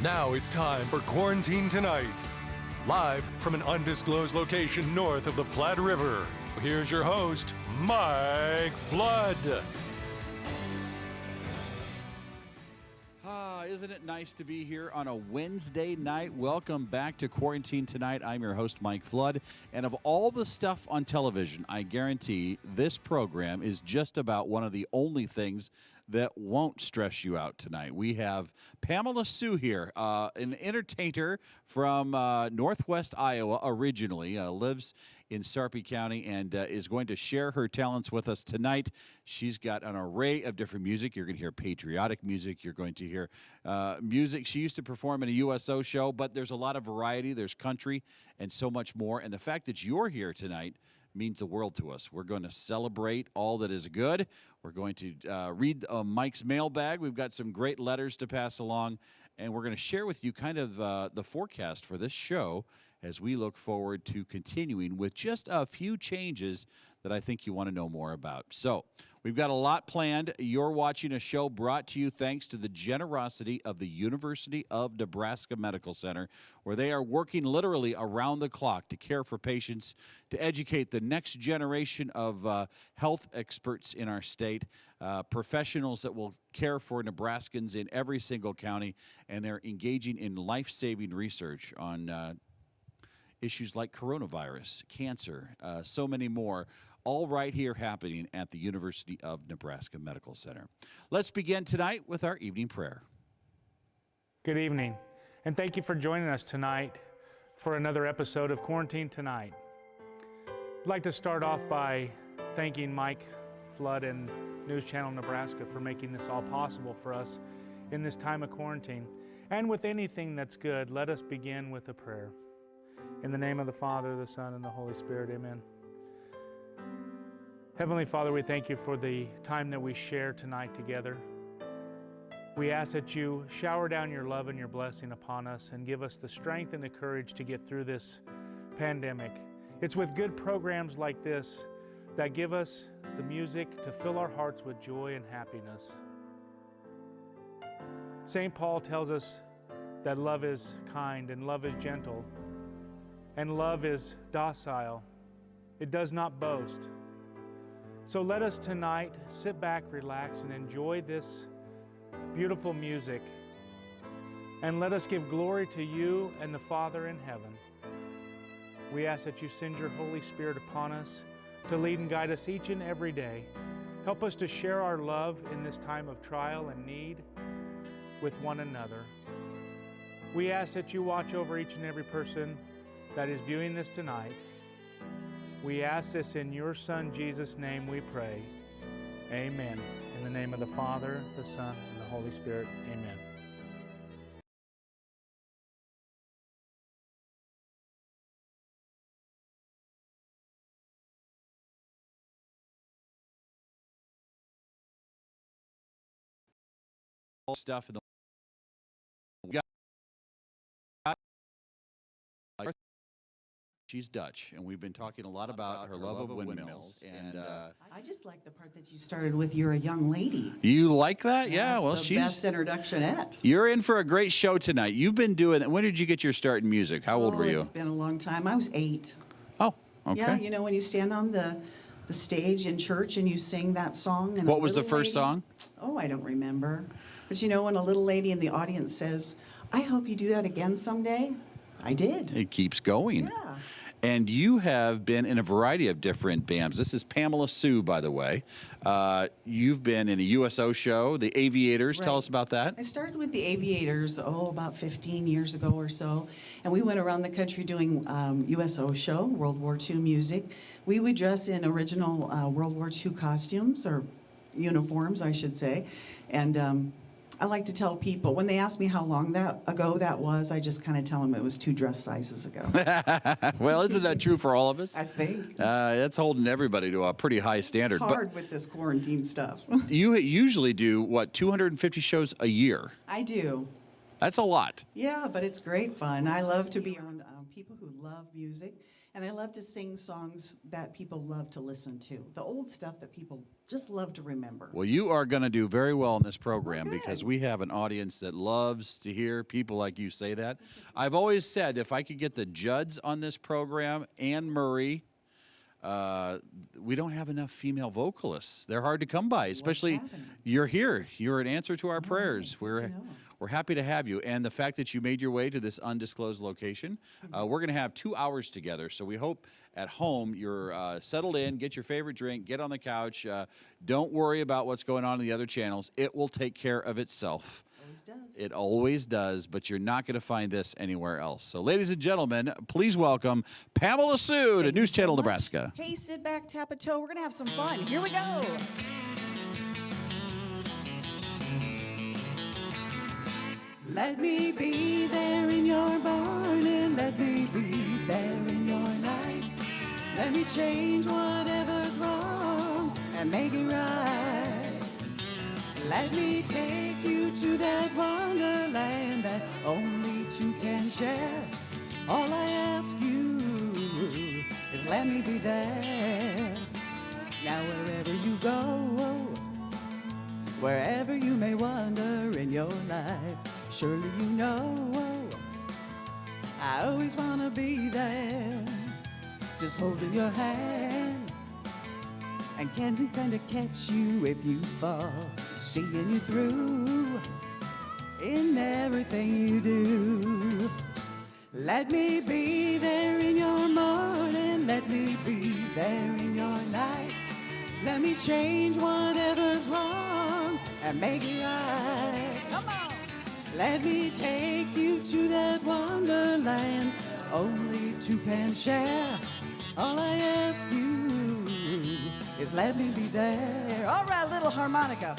Now it's time for Quarantine Tonight. Live from an undisclosed location north of the Platte River, here's your host, Mike Flood. Isn't it nice to be here on a Wednesday night? Welcome back to Quarantine Tonight. I'm your host, Mike Flood. And of all the stuff on television, I guarantee this program is just about one of the only things that won't stress you out tonight. We have Pamela Sue here, an entertainer from Northwest Iowa originally, lives in Sarpy County, and is going to share her talents with us tonight. She's got an array of different music. You're going to hear patriotic music. You're going to hear music. She used to perform in a USO show, but there's a lot of variety. There's country and so much more. And the fact that you're here tonight means the world to us. We're going to celebrate all that is good. We're going to read Mike's mailbag. We've got some great letters to pass along, and we're going to share with you kind of the forecast for this show as we look forward to continuing with just a few changes that I think you want to know more about. So we've got a lot planned. You're watching a show brought to you thanks to the generosity of the University of Nebraska Medical Center, where they are working literally around the clock to care for patients, to educate the next generation of health experts in our state, professionals that will care for Nebraskans in every single county, and they're engaging in life-saving research on issues like coronavirus, cancer, so many more, all right here happening at the University of Nebraska Medical Center. Let's begin tonight with our evening prayer. Good evening, and thank you for joining us tonight for another episode of Quarantine Tonight. I'd like to start off by thanking Mike Flood and News Channel Nebraska for making this all possible for us in this time of quarantine. And with anything that's good, let us begin with a prayer. In the name of the Father, the Son, and the Holy Spirit, amen. Heavenly Father, we thank you for the time that we share tonight together. We ask that you shower down your love and your blessing upon us and give us the strength and the courage to get through this pandemic. It's with good programs like this that give us the music to fill our hearts with joy and happiness. St. Paul tells us that love is kind and love is gentle. And love is docile. It does not boast. So let us tonight sit back, relax, and enjoy this beautiful music. And let us give glory to you and the Father in heaven. We ask that you send your Holy Spirit upon us to lead and guide us each and every day. Help us to share our love in this time of trial and need with one another. We ask that you watch over each and every person that is viewing this tonight. We ask this in your Son, Jesus' name we pray. Amen. In the name of the Father, the Son, and the Holy Spirit. Amen. Stuff in the She's Dutch, and we've been talking a lot about her love of windmills. And I just like the part that you started with. You're a young lady. You like that? Yeah. Well, she's the best introductionette. You're in for a great show tonight. You've been doing. When did you get your start in music? How old were you? It's been a long time. I was 8. Oh, okay. Yeah, you know when you stand on the stage in church and you sing that song. And what was the first song? Oh, I don't remember. But you know when a little lady in the audience says, "I hope you do that again someday." I did. It keeps going. Yeah. And you have been in a variety of different bands. This is Pamela Sue, by the way. You've been in a USO show, the Aviators. Right. Tell us about that. I started with the Aviators, about 15 years ago or so. And we went around the country doing USO show, World War II music. We would dress in original World War II costumes, or uniforms, I should say. And I like to tell people, when they ask me how long ago that was, I just kind of tell them it was 2 dress sizes ago. Well, isn't that true for all of us? I think. That's holding everybody to a pretty high standard. It's hard with this quarantine stuff. You usually do, 250 shows a year? I do. That's a lot. Yeah, but it's great fun. I love to be around people who love music. And I love to sing songs that people love to listen to, the old stuff that people just love to remember. Well, you are going to do very well in this program good. because we have an audience that loves to hear people like you say that. I've always said if I could get the Judds on this program, Anne Murray, we don't have enough female vocalists. They're hard to come by, especially you're here. You're an answer to our prayers. We're happy to have you. And the fact that you made your way to this undisclosed location, we're going to have 2 hours together. So we hope at home you're settled in, get your favorite drink, get on the couch. Don't worry about what's going on in the other channels. It will take care of itself. It always does, but you're not going to find this anywhere else. So, ladies and gentlemen, please welcome Pamela Sue to News Channel Nebraska. Hey, sit back, tap a toe. We're going to have some fun. Here we go. Let me be there in your morning. Let me be there in your night. Let me change whatever's wrong and make it right. Let me take you to that wonderland that only two can share. All I ask you is let me be there. Now wherever you go, wherever you may wander in your life, surely you know I always want to be there, just holding your hand and can kind of catch you if you fall, seeing you through in everything you do. Let me be there in your morning, let me be there in your night. Let me change whatever's wrong and make it right. Come on! Let me take you to that wonderland only two can share. All I ask you is let me be there. All right, little harmonica.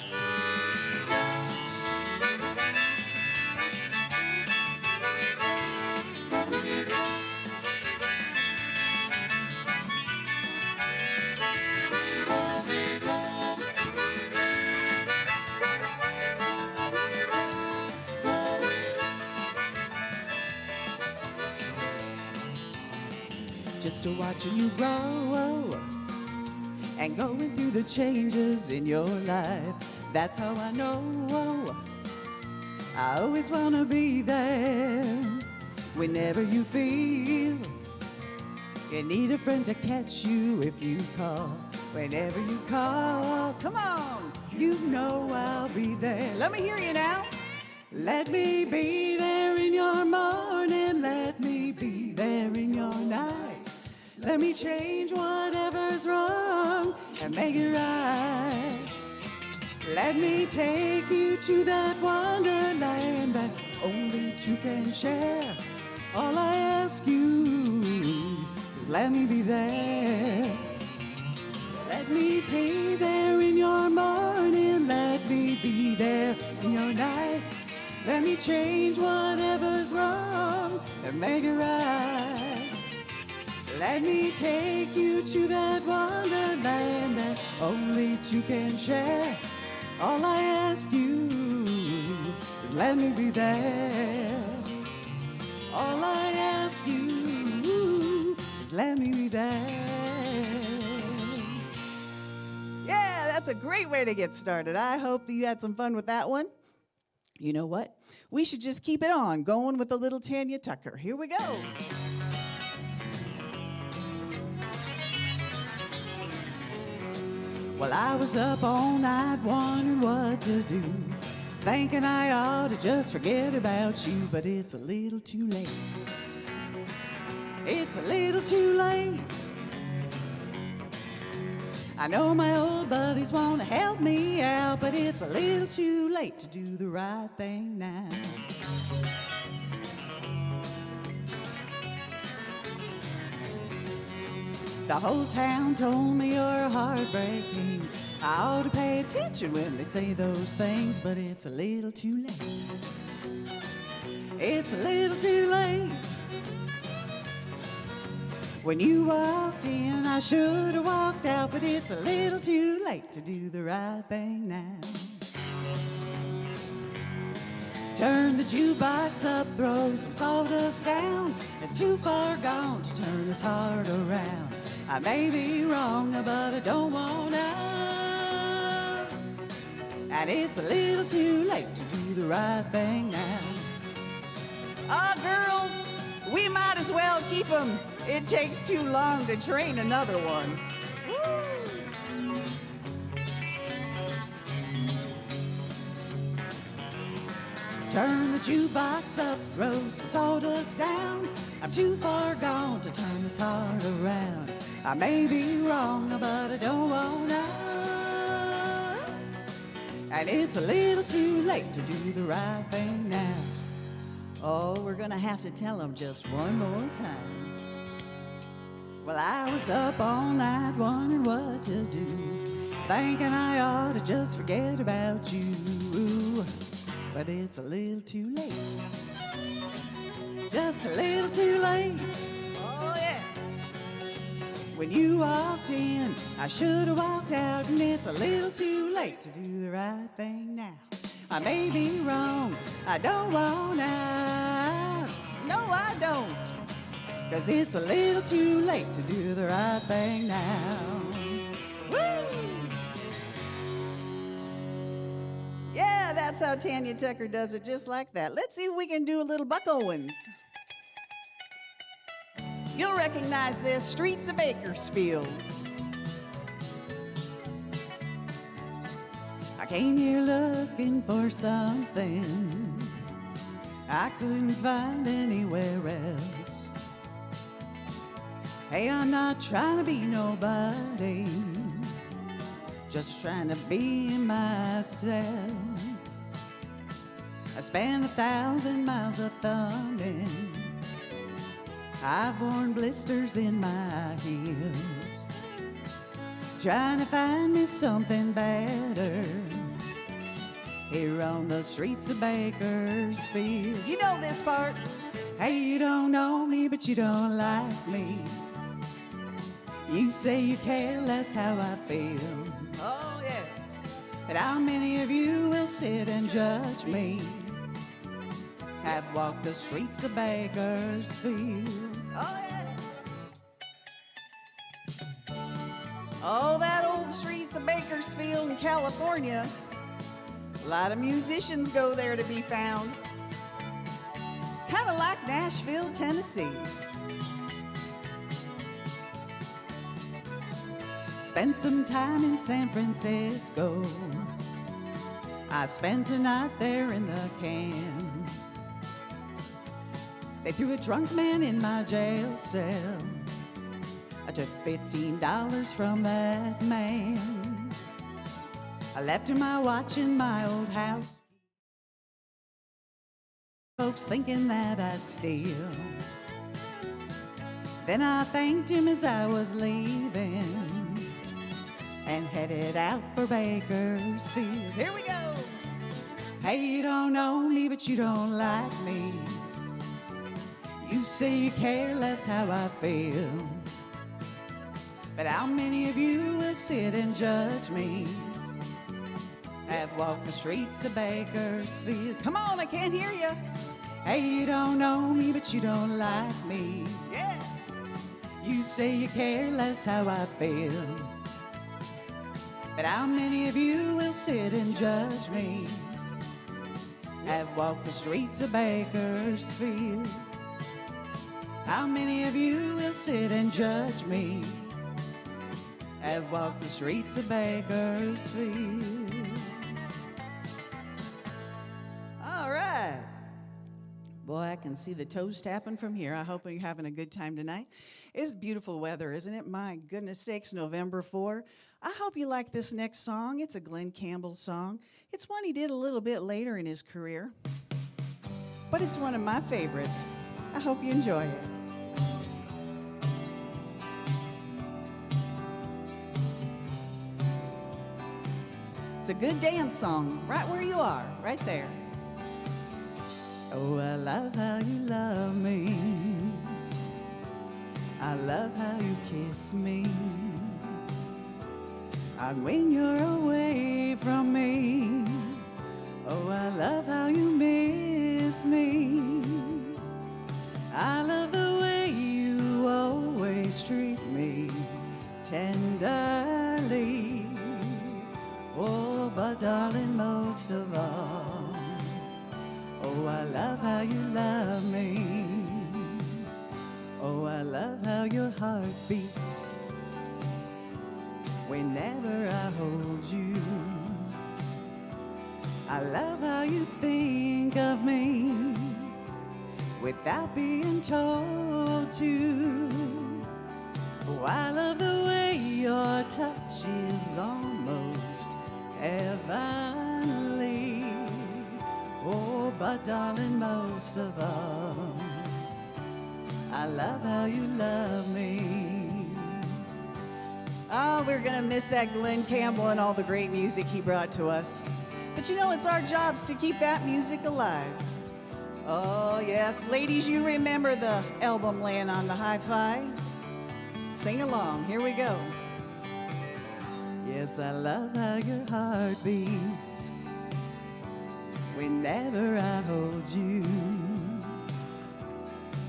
Just to watching you grow and going through the changes in your life. That's how I know I always want to be there. Whenever you feel you need a friend to catch you if you call. Whenever you call, come on, you know I'll be there. Let me hear you now. Let me be there in your morning. Let me be there in your night. Let me change whatever's wrong and make it right. Let me take you to that wonderland that only two can share. All I ask you is let me be there. Let me take you there in your morning. Let me be there in your night. Let me change whatever's wrong and make it right. Let me take you to that wonderland that only two can share. All I ask you is let me be there. All I ask you is let me be there. Yeah, that's a great way to get started. I hope that you had some fun with that one. You know what? We should just keep it on, going with a little Tanya Tucker. Here we go. Well, I was up all night wondering what to do, thinking I ought to just forget about you, but it's a little too late. It's a little too late. I know my old buddies want to help me out, but it's a little too late to do the right thing now. The whole town told me you're heartbreaking. I ought to pay attention when they say those things, but it's a little too late. It's a little too late. When you walked in, I should have walked out, but it's a little too late to do the right thing now. Turn the jukebox up, throw some sawdust down, and too far gone to turn this heart around. I may be wrong, but I don't want out. And it's a little too late to do the right thing now. Girls, we might as well keep them. It takes too long to train another one. Woo! Turn the jukebox up, throw some sawdust down. I'm too far gone to turn this heart around. I may be wrong, but I don't want out. And it's a little too late to do the right thing now. Oh, we're gonna have to tell them just one more time. Well, I was up all night wondering what to do, thinking I ought to just forget about you. But it's a little too late. Just a little too late. Oh, yeah. When you walked in, I should have walked out, and it's a little too late to do the right thing now. I may be wrong, I don't want out. No, I don't. 'Cause it's a little too late to do the right thing now. Woo! Yeah, that's how Tanya Tucker does it, just like that. Let's see if we can do a little Buck Owens. You'll recognize this, Streets of Bakersfield. I came here looking for something I couldn't find anywhere else. Hey, I'm not trying to be nobody, just trying to be myself. I spent 1,000 miles of thumbing, I've worn blisters in my heels, trying to find me something better here on the streets of Bakersfield. You know this part. Hey, you don't know me, but you don't like me. You say you care less how I feel. Oh, yeah. But how many of you will sit and judge me? Have walked the streets of Bakersfield. Oh, yeah. Oh, that old streets of Bakersfield in California. A lot of musicians go there to be found. Kind of like Nashville, Tennessee. Spent some time in San Francisco. I spent a night there in the can. They threw a drunk man in my jail cell. I took $15 from that man. I left him my watch in my old house. Folks thinking that I'd steal. Then I thanked him as I was leaving and headed out for Bakersfield. Here we go. Hey, you don't know me, but you don't like me. You say you care less how I feel. But how many of you will sit and judge me? Have walked the streets of Bakersfield. Come on, I can't hear you. Hey, you don't know me, but you don't like me. Yeah. You say you care less how I feel. But how many of you will sit and judge me? Have walked the streets of Bakersfield. How many of you will sit and judge me? Have walked the streets of Bakersfield. All right. Boy, I can see the toes tapping from here. I hope you're having a good time tonight. It's beautiful weather, isn't it? My goodness sakes, November 4. I hope you like this next song. It's a Glenn Campbell song. It's one he did a little bit later in his career, but it's one of my favorites. I hope you enjoy it. It's a good dance song, right where you are, right there. Oh, I love how you love me. I love how you kiss me. And when you're away from me, oh, I love how you miss Oh, I love how you love me. Oh, I love how your heart beats whenever I hold you. I love how you think of me without being told to. Oh, I love the way your touch is almost heavenly. Oh, but darling, most of all, I love how you love me. Oh, we're gonna miss that Glenn Campbell and all the great music he brought to us. But you know, it's our jobs to keep that music alive. Oh, yes. Ladies, you remember the album laying on the hi-fi? Sing along. Here we go. Yes, I love how your heart beats whenever I hold you.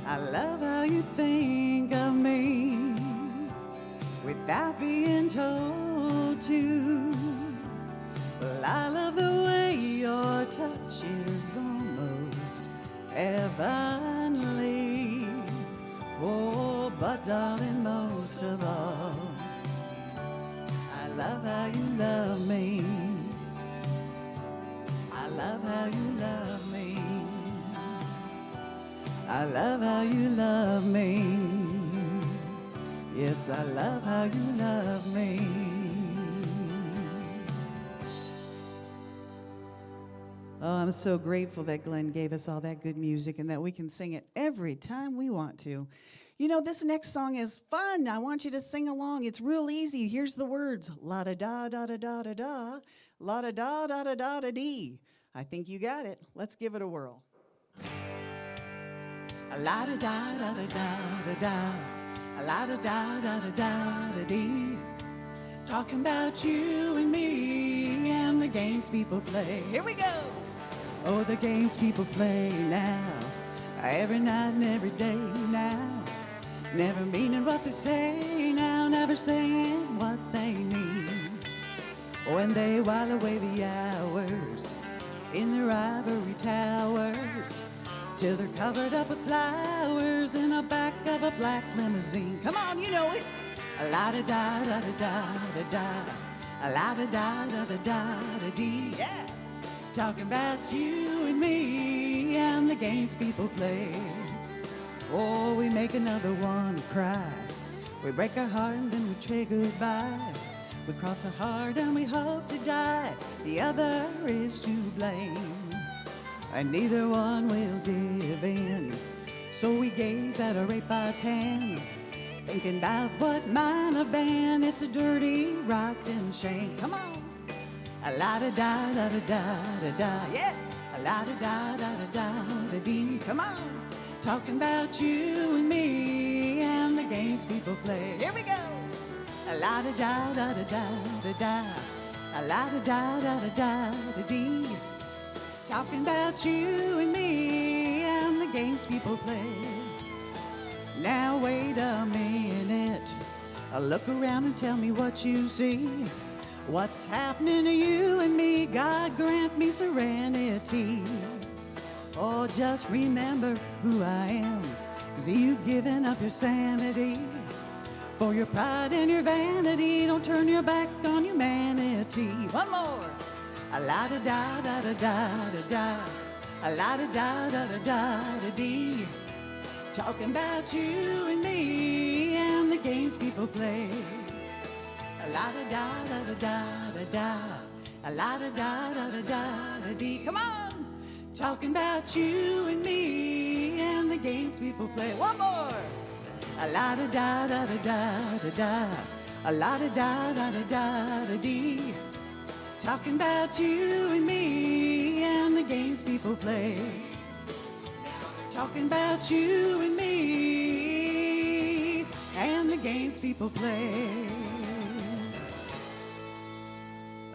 I love how you think of me without being told to. Well, I love the way your touch is almost heavenly. Oh, but darling, most of all, I love how you love me. I love how you love me. I love how you love me. Yes, I love how you love me. Oh, I'm so grateful that Glenn gave us all that good music and that we can sing it every time we want to. You know, this next song is fun. I want you to sing along. It's real easy. Here's the words. La-da-da-da-da-da-da-da. La-da-da-da-da-da-da-dee. I think you got it. Let's give it a whirl. La-da-da-da-da-da-da-da. La-da-da-da-da-da-da-dee. Talking about you and me and the games people play. Here we go. Oh, the games people play now, every night and every day now. Never meaning what they say now, never saying what they mean. Oh, and they while away the hours in their ivory towers till they're covered up with flowers in the back of a black limousine. Come on, you know it. La-da-da-da-da-da-da-da. La-da-da-da-da-da-da-dee. Yeah. Talking about you and me and the games people play. Oh, we make another one cry. We break our heart and then we say goodbye. We cross our heart and we hope to die. The other is to blame, and neither one will give in. So we gaze at our 8x10, thinking about what might have been. It's a dirty, rotten shame. Come on. A-la-da-da-da-da-da-da. Yeah. A-la-da-da-da-da-da-dee. Come on. Talking about you and me and the games people play. Here we go. A-la-da-da-da-da-da-da. A-la-da-da-da-da-da-dee. Talking about you and me and the games people play. Now wait a minute. Look around and tell me what you see. What's happening to you and me? God grant me serenity. Oh, just remember who I am, 'cause you've given up your sanity for your pride and your vanity. Don't turn your back on humanity. One more. A-la-da-da-da-da-da-da. A-la-da-da-da-da-da-dee. Talking about you and me and the games people play. A-la-da-da-da-da-da-da. A-la-da-da-da-da-da-dee. Come on. Talking about you and me and the games people play. One more. A-la-da-da-da-da-da-da. A-la-da-da-da-da-da-dee. Talking about you and me and the games people play. Talking about you and me and the games people play.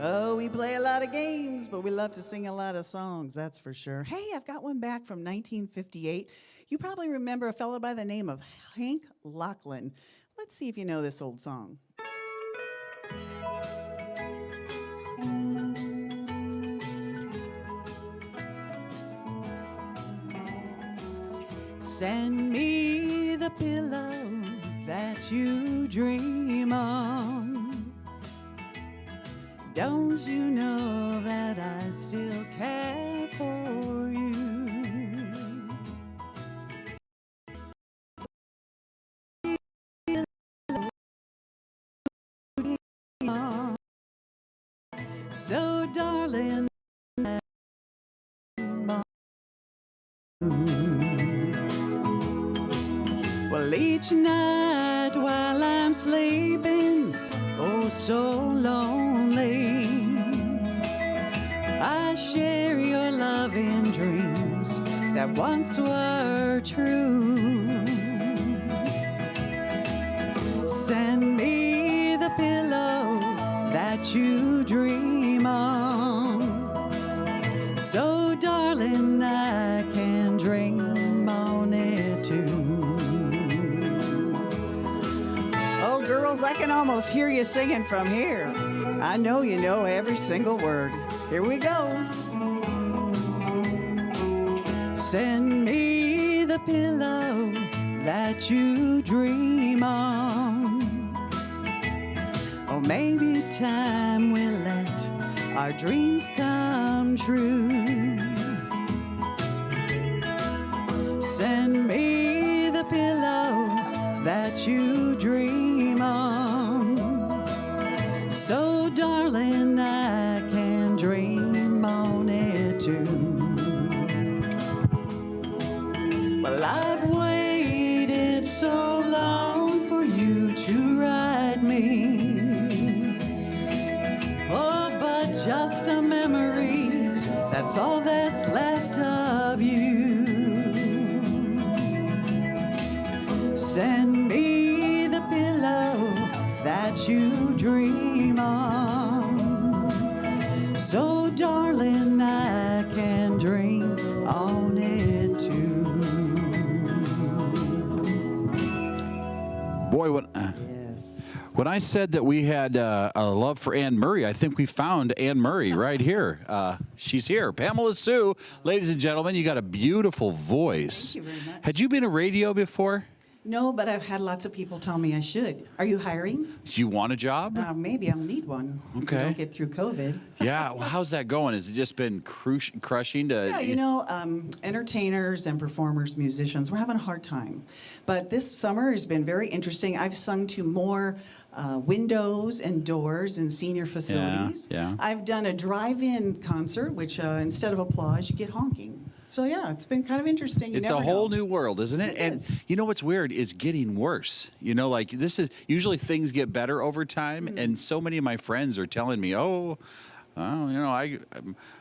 Oh, we play a lot of games, but we love to sing a lot of songs, that's for sure. Hey, I've got one back from 1958. You probably remember a fellow by the name of Hank Lachlan. Let's see if you know this old song. Send me the pillow that you dream on. Don't you know that I still care for you? So darling, well, each night while I'm sleeping, oh so lonely, I share your loving dreams that once were true. Send me the pillow that you dream on, so darling I can dream on it too. Oh girls, I can almost hear you singing from here. I know you know every single word. Here we go. Send me the pillow that you dream on. Or maybe time will let our dreams come true. Send me the pillow that you dream on, so darling I can dream on it too. Well, I've waited so long for you to write me. Oh, but just a memory, that's all that's left of you. Send me the pillow that you dream on, so darling I can dream on it too. Boy, when I said that we had a love for Anne Murray, I think we found Anne Murray right here. She's here. Pamela Sue, ladies and gentlemen, you got a beautiful voice. Thank you very much. Had you been a radio before? No, but I've had lots of people tell me I should. Are you hiring? Do you want a job? Maybe I'll need one. If Okay. we don't get through COVID. Yeah. Well, how's that going? Has it just been crushing to? Yeah, you know, entertainers and performers, musicians, we're having a hard time. But this summer has been very interesting. I've sung to more windows and doors in senior facilities. yeah. I've done a drive-in concert, which instead of applause, you get honking. So yeah, it's been kind of interesting. It's a whole new world, isn't it? It And is. you know what's weird? It's getting worse. You know, like this is usually things get better over time, and so many of my friends are telling me, "Oh, you know,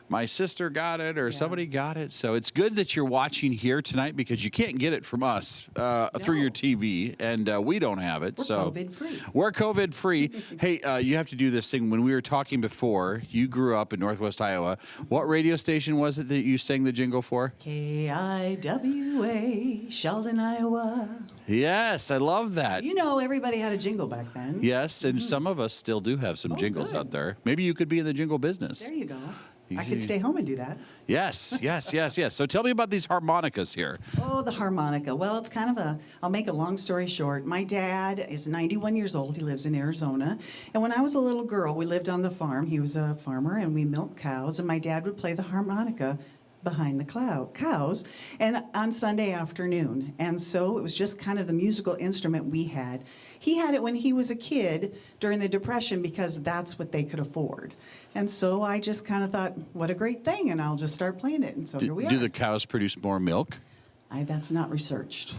my sister got it or somebody got it." So it's good that you're watching here tonight because you can't get it from us through your TV, and we don't have it. We're so COVID-free. We're COVID-free. Hey, you have to do this thing. When we were talking before, you grew up in Northwest Iowa. What radio station was it that you sang the jingle for? KIWA, Sheldon, Iowa. Yes, I love that. You know, everybody had a jingle back then. Yes, and some of us still do have some jingles good. out there. Maybe you could be in the jingle business. There you go. I could stay home and do that. Yes. So tell me about these harmonicas here. Oh, the harmonica. Well, it's kind of I'll make a long story short. My dad is 91 years old. He lives in Arizona. And when I was a little girl, we lived on the farm. He was a farmer, and we milked cows. And my dad would play the harmonica behind the cows and on Sunday afternoon. And so it was just kind of the musical instrument we had. He had it when he was a kid during the Depression because that's what they could afford. And so I just kind of thought, what a great thing, and I'll just start playing it. And so here we are. Do the cows produce more milk? That's not researched.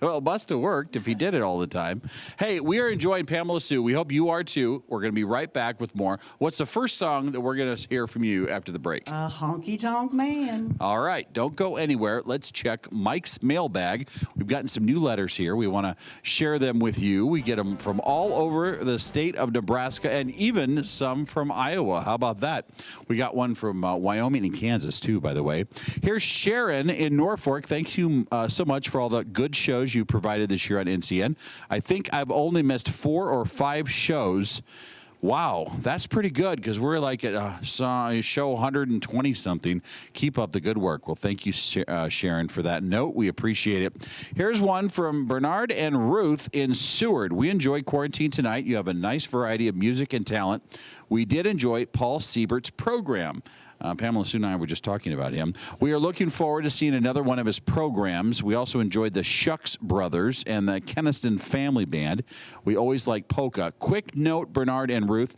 Well, it must have worked if he did it all the time. Hey, we are enjoying Pamela Sue. We hope you are too. We're going to be right back with more. What's the first song that we're going to hear from you after the break? Honky Tonk Man. All right, don't go anywhere. Let's check Mike's mailbag. We've gotten some new letters here. We want to share them with you. We get them from all over the state of Nebraska and even some from Iowa. How about that? We got one from Wyoming and Kansas, too, by the way. Here's Sharon in Norfolk. Thank you so much for all the good shows you provided this year on NCN. I think I've only missed 4 or 5 shows Wow, that's pretty good because we're like at show 120 something. Keep up the good work. Well, thank you, Sharon, for that note. We appreciate it. Here's one from Bernard and Ruth in Seward. We enjoy quarantine tonight. You have a nice variety of music and talent. We did enjoy Paul Siebert's program. Pamela, Sue, and I were just talking about him. We are looking forward to seeing another one of his programs. We also enjoyed the Shucks Brothers and the Keniston Family Band. We always like polka. Quick note, Bernard and Ruth,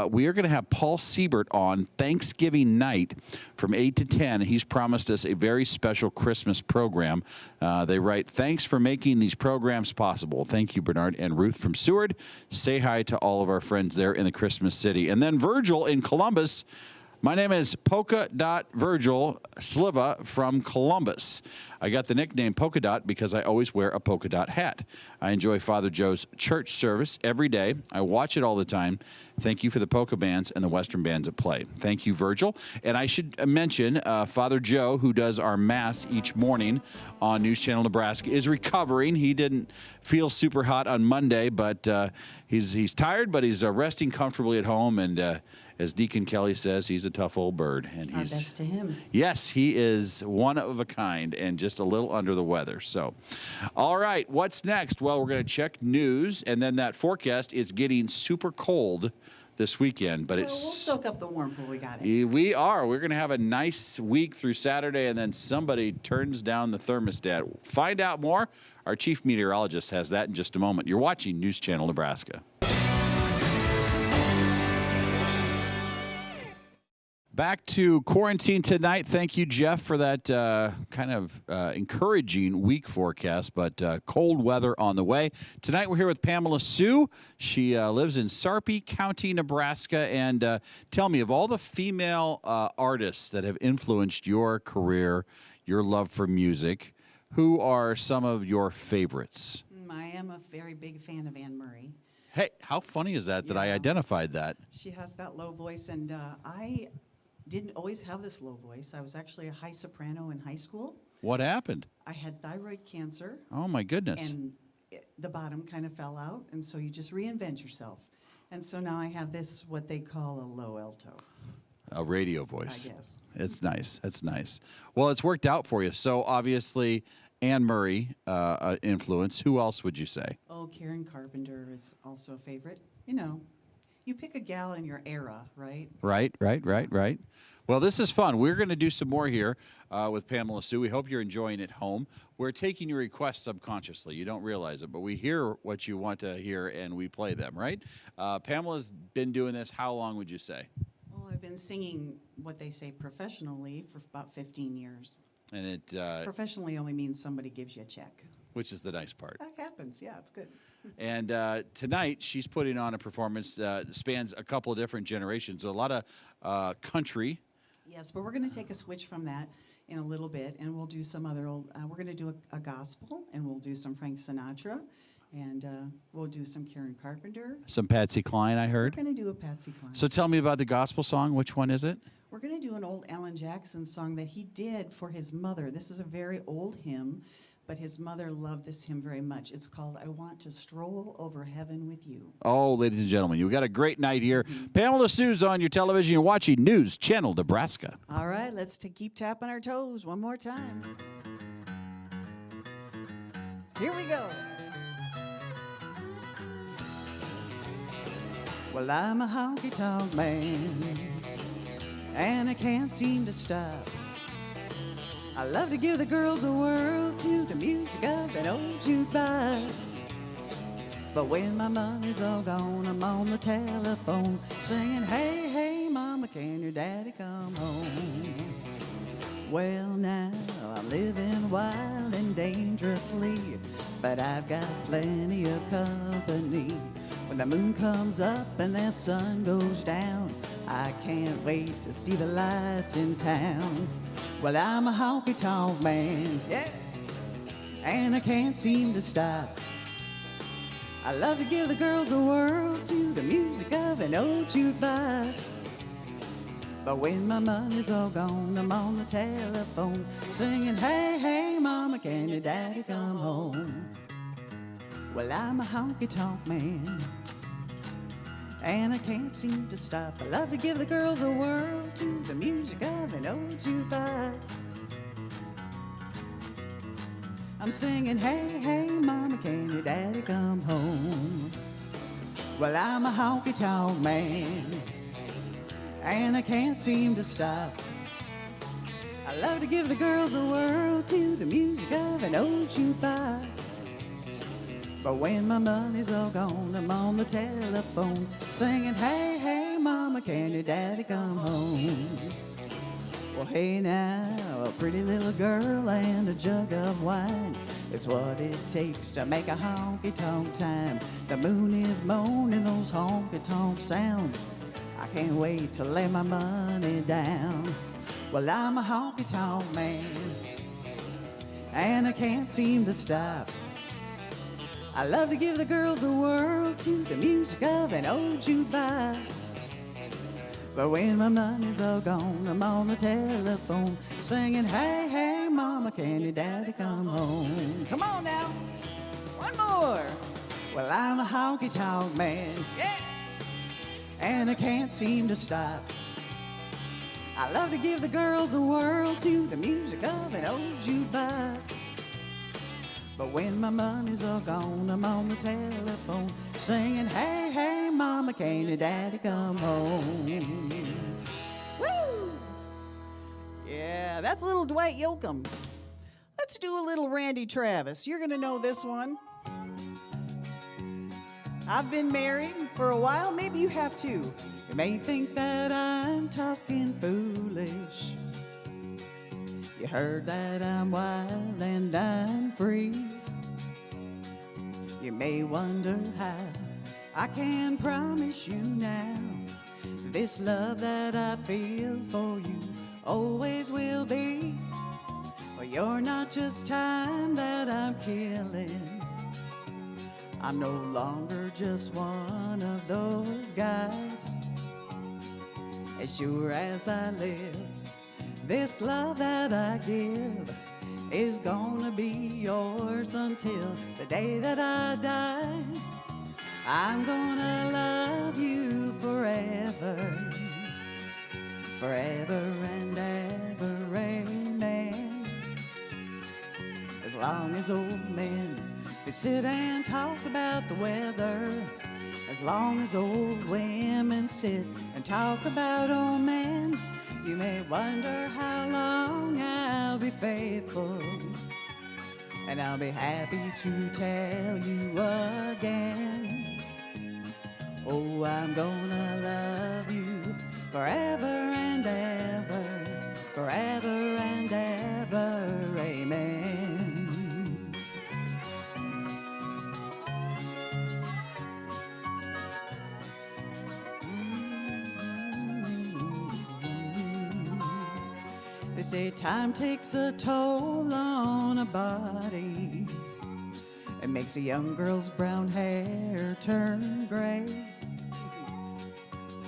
we are going to have Paul Siebert on Thanksgiving night from 8 to 10. He's promised us a very special Christmas program. They write, thanks for making these programs possible. Thank you, Bernard and Ruth from Seward. Say hi to all of our friends there in the Christmas City. And then Virgil in Columbus. My name is Polka Dot Virgil Sliva from Columbus. I got the nickname Polka Dot because I always wear a polka dot hat. I enjoy Father Joe's church service every day. I watch it all the time. Thank you for the polka bands and the Western bands at play. Thank you, Virgil. And I should mention Father Joe, who does our Mass each morning on News Channel Nebraska, is recovering. He didn't feel super hot on Monday, but he's tired, but he's resting comfortably at home. And as Deacon Kelly says, he's a tough old bird. And Our best to him. Yes, he is one of a kind and just a little under the weather. So, all right, what's next? Well, we're going to check news, and then that forecast is getting super cold this weekend. But We'll soak up the warmth while we got it. We are. We're going to have a nice week through Saturday, and then somebody turns down the thermostat. Find out more. Our chief meteorologist has that in just a moment. You're watching News Channel Nebraska. Back to quarantine tonight. Thank you, Jeff, for that kind of encouraging week forecast, but cold weather on the way. Tonight we're here with Pamela Sue. She lives in Sarpy County, Nebraska. And tell me, of all the female artists that have influenced your career, your love for music, who are some of your favorites? I am a very big fan of Anne Murray. Hey, how funny is that I identified that? She has that low voice, and I didn't always have this low voice. I was actually a high soprano in high school. What happened? I had thyroid cancer. Oh, my goodness. And the bottom kind of fell out, and so you just reinvent yourself. And so now I have this, what they call a low alto. A radio voice. I guess. It's nice. That's nice. Well, it's worked out for you. So obviously, Anne Murray influence. Who else would you say? Oh, Karen Carpenter is also a favorite. You know, you pick a gal in your era, right? Right. Well, this is fun. We're going to do some more here with Pamela Sue. We hope you're enjoying it home. We're taking your requests subconsciously. You don't realize it, but we hear what you want to hear, and we play them, right? Pamela's been doing this how long, would you say? Well, I've been singing what they say professionally for about 15 years. And it Professionally only means somebody gives you a check. which is the nice part. That happens. Yeah, it's good. And tonight, she's putting on a performance that spans a couple of different generations. So a lot of country. Yes, but we're going to take a switch from that in a little bit, and we'll do some other old, we're going to do a gospel, and we'll do some Frank Sinatra, and we'll do some Karen Carpenter. Some Patsy Cline, I heard. We're going to do a Patsy Cline. So tell me about the gospel song. Which one is it? We're going to do an old Alan Jackson song that he did for his mother. This is a very old hymn, but his mother loved this hymn very much. It's called I Want to Stroll Over Heaven with You. Oh, ladies and gentlemen, you've got a great night here. Pamela Sue's on your television. You're watching News Channel Nebraska. All right, let's keep tapping our toes one more time. Here we go. Well, I'm a honky-tonk man, and I can't seem to stop. I love to give the girls a whirl to the music of an old jukebox. But when my money's all gone, I'm on the telephone singing, hey, hey, mama, can your daddy come home? Well, now I'm living wild and dangerously, but I've got plenty of company. When the moon comes up and that sun goes down, I can't wait to see the lights in town. Well, I'm a honky-tonk man, yeah, and I can't seem to stop. I love to give the girls a whirl to the music of an old jukebox. But when my money's all gone, I'm on the telephone singing, hey, hey, mama, can your daddy come home? Well, I'm a honky-tonk man, and I can't seem to stop. I love to give the girls a whirl to the music of an old jukebox. I'm singing, hey, hey, mama, can your daddy come home? Well, I'm a honky-tonk man, and I can't seem to stop. I love to give the girls a whirl to the music of an old jukebox. But when my money's all gone, I'm on the telephone singing, hey, hey, mama, can your daddy come home? Well, hey now, a pretty little girl and a jug of wine is what it takes to make a honky-tonk time. The moon is moaning those honky-tonk sounds. I can't wait to lay my money down. Well, I'm a honky-tonk man, and I can't seem to stop. I love to give the girls a whirl to the music of an old jukebox. But when my money's all gone, I'm on the telephone singing, hey, hey, mama, can your daddy come home? Come on now, one more. Well, I'm a honky-tonk man, yeah, and I can't seem to stop. I love to give the girls a whirl to the music of an old jukebox. But when my money's all gone, I'm on the telephone singing, hey, hey, mama, can your daddy come home? Woo! Yeah, that's a little Dwight Yoakam. Let's do a little Randy Travis. You're going to know this one. I've been married for a while. Maybe you have too. You may think that I'm talking foolish. You heard that I'm wild and I'm free. You may wonder how I can promise you now this love that I feel for you always will be. Well, you're not just time that I'm killing. I'm no longer just one of those guys. As sure as I live, this love that I give is gonna be yours until the day that I die. I'm gonna love you forever, forever and ever, amen. As long as old men they sit and talk about the weather, as long as old women sit and talk about old men, you may wonder how long I'll be faithful, and I'll be happy to tell you again. Oh, I'm gonna love you forever and ever, forever and ever, amen. They say time takes a toll on a body. It makes a young girl's brown hair turn gray.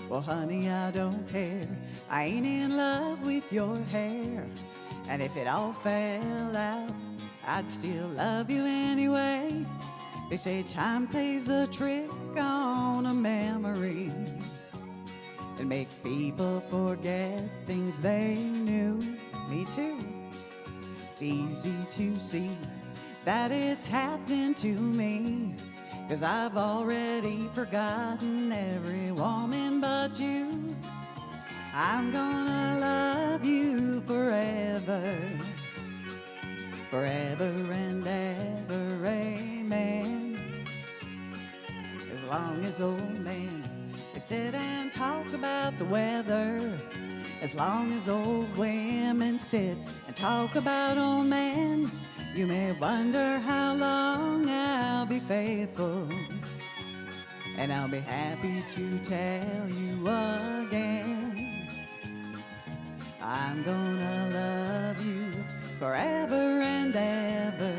Well, honey, I don't care. I ain't in love with your hair. And if it all fell out, I'd still love you anyway. They say time plays a trick on a memory. It makes people forget things they knew. Me too. It's easy to see that it's happening to me, 'cause I've already forgotten every woman but you. I'm gonna love you forever, forever and ever, amen. As long as old men they sit and talk about the weather, as long as old women sit and talk about old men, you may wonder how long I'll be faithful, and I'll be happy to tell you again. I'm gonna love you forever and ever,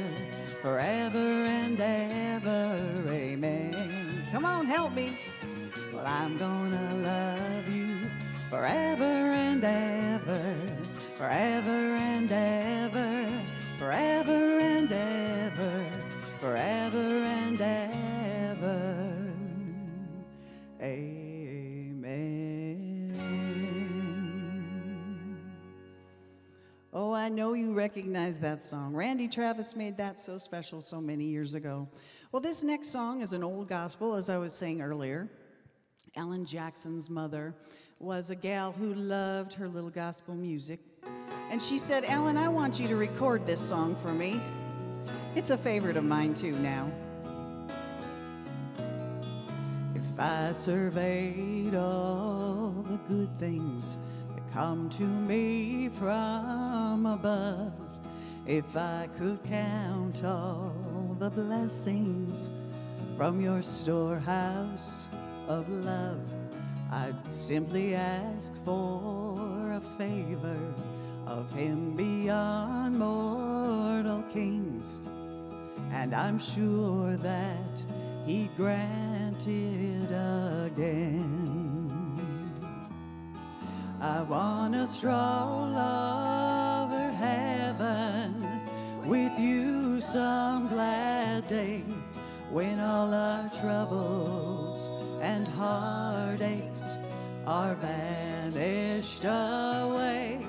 forever and ever, amen. Come on, help me. Well, I'm gonna love you forever and ever, forever and ever, forever and ever, forever and ever, amen. you recognize that song. Randy Travis made that so special so many years ago. Well, this next song is an old gospel, as I was saying earlier. Ellen Jackson's mother was a gal who loved her little gospel music. And she said, Ellen, I want you to record this song for me. It's a favorite of mine too now. If I surveyed all the good things that come to me from above, if I could count all the blessings from your storehouse of love, I'd simply ask for a favor of him beyond mortal kings, and I'm sure that he'd grant it again. I wanna stroll over heaven with you some glad day, when all our troubles and heartaches are vanished away,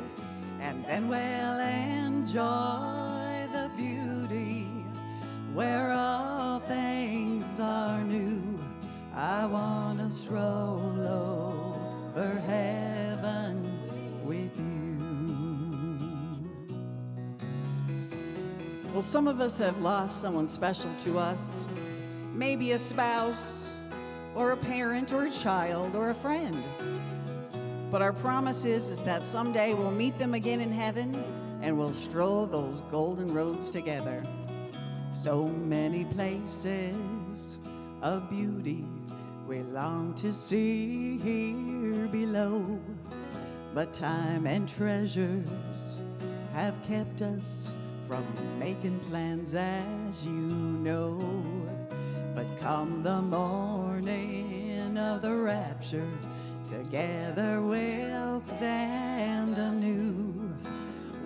and then we'll enjoy the beauty where all things are new. I wanna stroll over heaven with you. Well, some of us have lost someone special to us. Maybe a spouse, or a parent, or a child, or a friend. But our promise is that someday we'll meet them again in heaven, and we'll stroll those golden roads together. So many places of beauty we long to see here below, but time and treasures have kept us from making plans, as you know. But come the morning of the rapture, together we'll stand anew,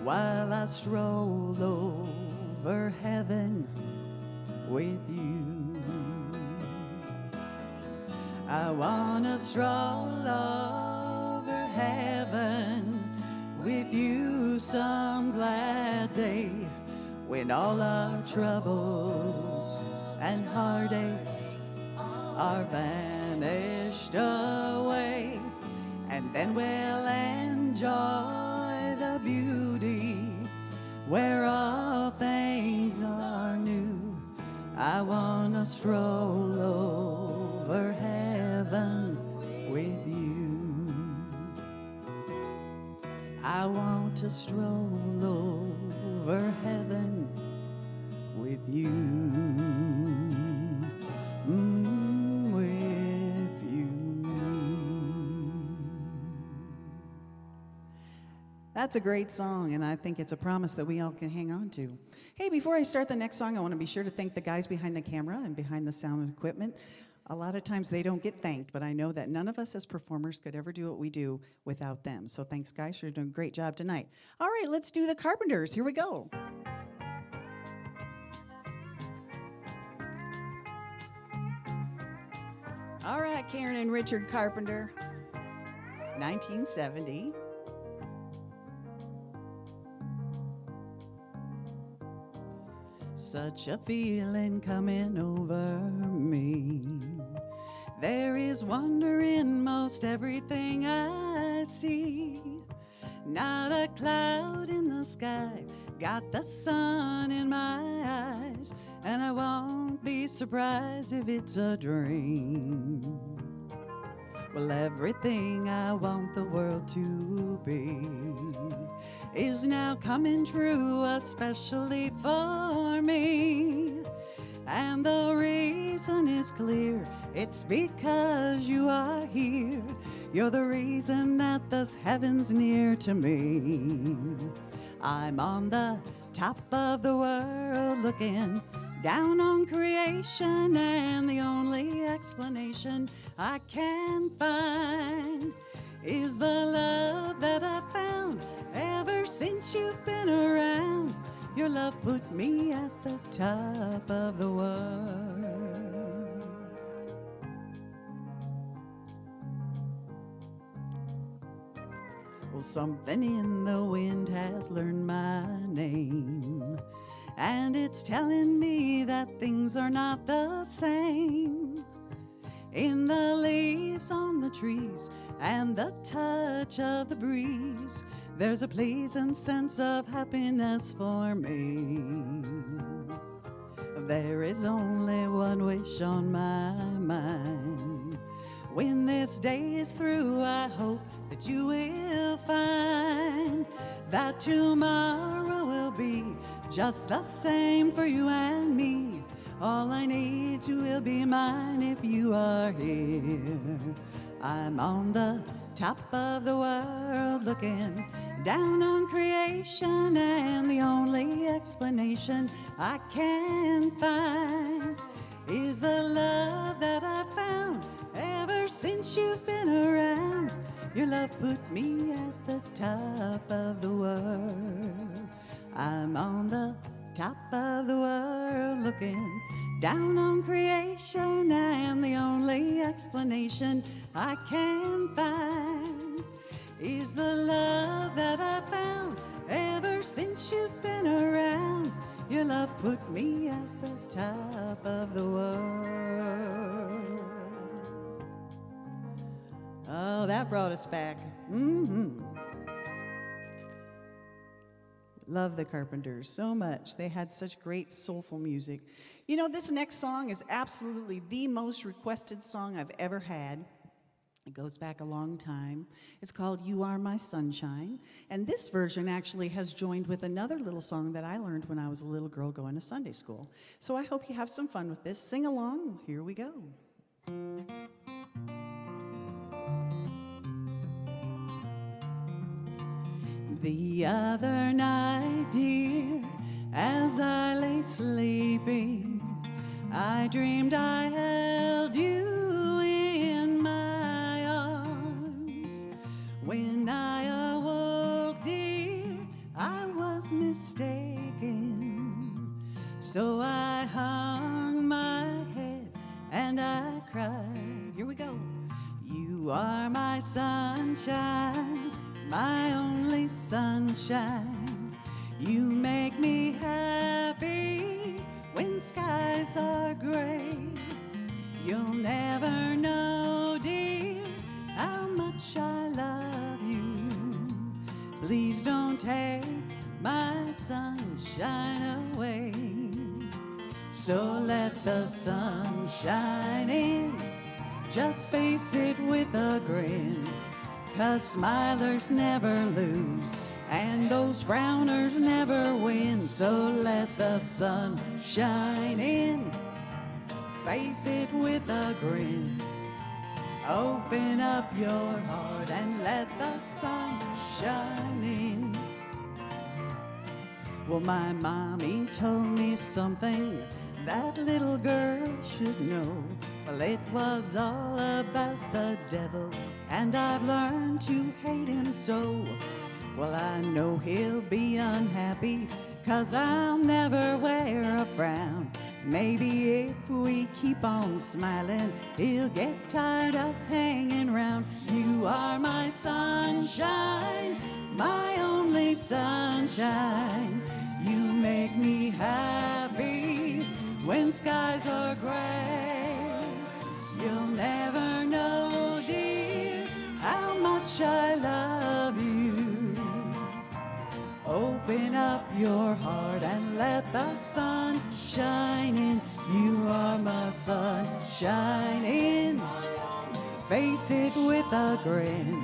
while I stroll over heaven with you. I wanna stroll over heaven with you some glad day, when all our troubles and heartaches are vanished away, and then we'll enjoy the beauty where all things are new. I wanna stroll over heaven with you. I want to stroll over heaven with you. With you. That's a great song, and I think it's a promise that we all can hang on to. Hey, before I start the next song, I want to be sure to thank the guys behind the camera and behind the sound equipment. A lot of times they don't get thanked, but I know that none of us as performers could ever do what we do without them. So thanks, guys, for doing a great job tonight. All right, let's do the Carpenters. Here we go. All right, Karen and Richard Carpenter, 1970. Such a feeling coming over me. There is wonder in most everything I see. Not a cloud in the sky, got the sun in my eyes, and I won't be surprised if it's a dream. Well, everything I want the world to be is now coming true, especially for me. And the reason is clear, it's because you are here. You're the reason that this heaven's near to me. I'm on the top of the world looking down on creation, and the only explanation I can find is the love that I found ever since you've been around. Your love put me at the top of the world. Well, something in the wind has learned my name, and it's telling me that things are not the same. In the leaves on the trees and the touch of the breeze, there's a pleasant sense of happiness for me. There is only one wish on my mind. When this day is through, I hope that you will find that tomorrow will be just the same for you and me. All I need, you will be mine if you are here. I'm on the top of the world looking down on creation, and the only explanation I can find is the love that I found ever since you've been around. Your love put me at the top of the world. I'm on the top of the world looking down on creation, and the only explanation I can find is the love that I found ever since you've been around. Your love put me at the top of the world. Oh, that brought us back. Love the Carpenters so much. They had such great soulful music. You know, this next song is absolutely the most requested song I've ever had. It goes back a long time. It's called You Are My Sunshine. And this version actually has joined with another little song that I learned when I was a little girl going to Sunday school. So I hope you have some fun with this. Sing along. Here we go. The other night, dear, as I lay sleeping, I dreamed I held you in my arms. When I awoke, dear, I was mistaken. So I hung my head and I cried. Here we go. You are my sunshine, my only sunshine. You make me happy when skies are gray. You'll never know, dear, how much I love you. Please don't take my sunshine away. So let the sun shine in, just face it with a grin. 'Cause smilers never lose, and those frowners never win. So let the sun shine in, face it with a grin. Open up your heart and let the sun shine in. Well, my mommy told me something that little girl should know. Well, it was all about the devil, and I've learned to hate him so. Well, I know he'll be unhappy, 'cause I'll never wear a frown. Maybe if we keep on smiling, he'll get tired of hanging round. You are my sunshine, my only sunshine. You make me happy when skies are gray. You'll never know, dear, how much I love you. Open up your heart and let the sun shine in. You are my sunshine in. Face it with a grin.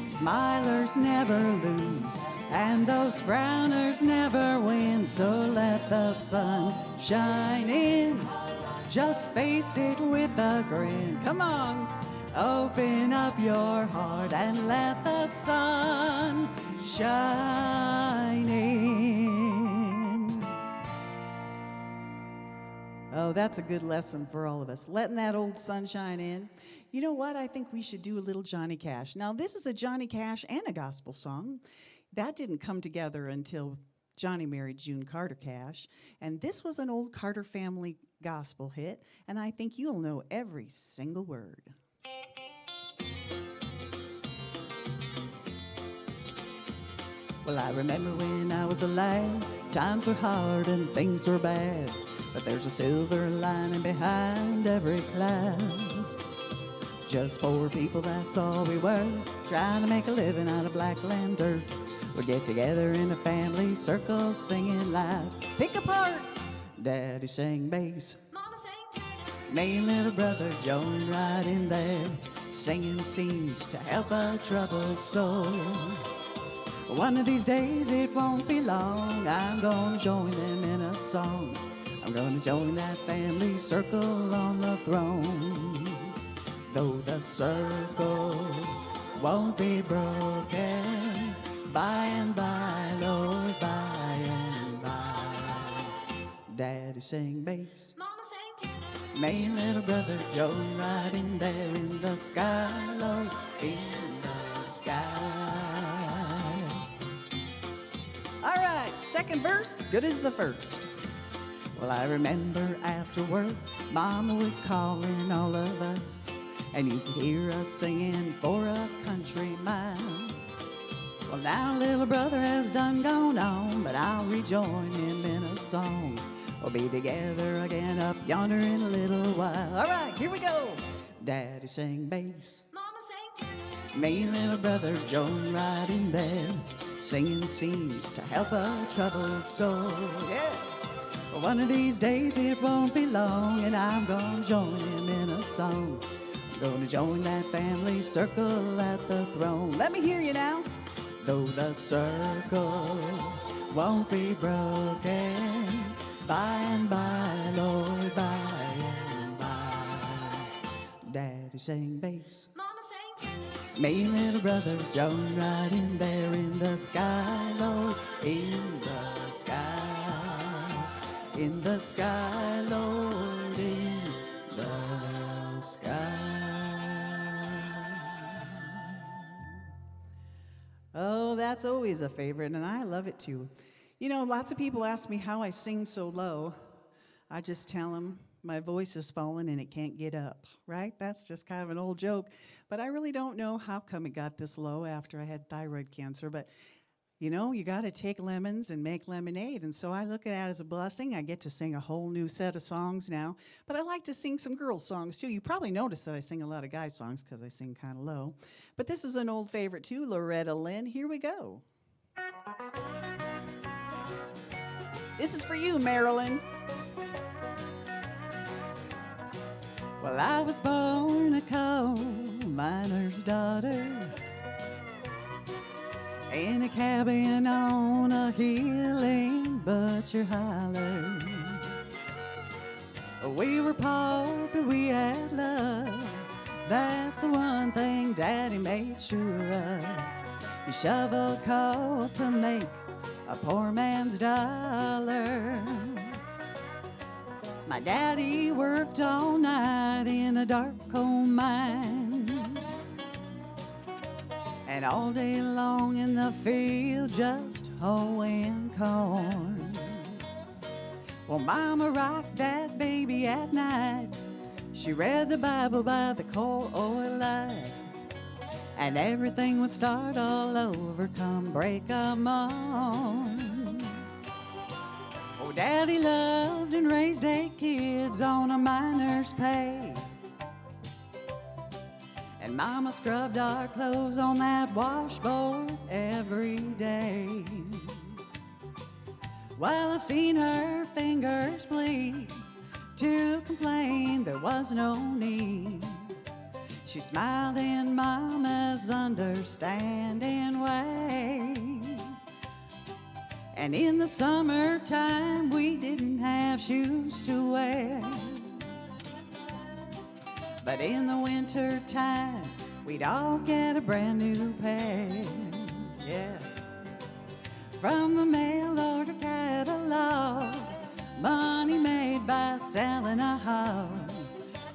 Smilers never lose, and those frowners never win. So let the sun shine in. Just face it with a grin. Come on. Open up your heart and let the sun shine in. Oh, that's a good lesson for all of us. Letting that old sunshine in. You know what? I think we should do a little Johnny Cash. Now, this is a Johnny Cash and a gospel song. That didn't come together until Johnny married June Carter Cash. And this was an old Carter family gospel hit, and I think you'll know every single word. Well, I remember when I was a lad, times were hard and things were bad, but there's a silver lining behind every cloud. Just poor people, that's all we were, trying to make a living out of blackland dirt. We'd get together in a family circle, singing loud. Pick apart! Daddy sang bass, Mama sang tenor. Me and little brother joined right in there. Singing seems to help a troubled soul. One of these days, it won't be long, I'm gonna join them in a song. I'm gonna join that family circle on the throne. Though the circle won't be broken, by and by, Lord, by and by. Daddy sang bass, Mama sang tenor. Me and little brother Joe right in there in the sky, Lord, in the sky. All right, second verse, good as the first. Well, I remember after work, Mama would call in all of us, and you'd hear us singing for a country mile. Well, now little brother has done gone on, but I'll rejoin him in a song. We'll be together again up yonder in a little while. All right, here we go. Daddy sang bass, Mama sang tenor. Me and little brother joined right in there. Singing seems to help a troubled soul. Yeah. One of these days it won't be long, and I'm gonna join him in a song. Gonna join that family circle at the throne. Let me hear you now. Though the circle won't be broken, by and by, Lord, by and by. Daddy sang bass, Mama sang tenor. Me and little brother Joan right in there in the sky, Lord, in the sky. In the sky, Lord, in the sky. Oh, that's always a favorite, and I love it too. You know, lots of people ask me how I sing so low. I just tell them my voice is fallen and it can't get up, right? That's just kind of an old joke. But I really don't know how come it got this low after I had thyroid cancer. But, you know, you got to take lemons and make lemonade. And so I look at it as a blessing. I get to sing a whole new set of songs now. But I like to sing some girls' songs, too. You probably noticed that I sing a lot of guy songs because I sing kind of low. But this is an old favorite, too, Loretta Lynn. Here we go. This is for you, Marilyn. Well, I was born a coal miner's daughter in a cabin on a hill in Butcher Holler. We were poor, but we had love. That's the one thing Daddy made sure of. He shoveled coal to make a poor man's dollar. My daddy worked all night in a dark coal mine, and all day long in the field just hoeing corn. Well, Mama rocked that baby at night. She read the Bible by the coal oil light, and everything would start all over come break of morn. Oh, Daddy loved and raised 8 kids on a miner's pay, and Mama scrubbed our clothes on that washboard every day. While I've seen her fingers bleed, to complain there was no need. She smiled in Mama's understanding way. And in the summertime, we didn't have shoes to wear. But in the wintertime, we'd all get a brand new pair. Yeah. From the mail order catalog, money made by selling a hog.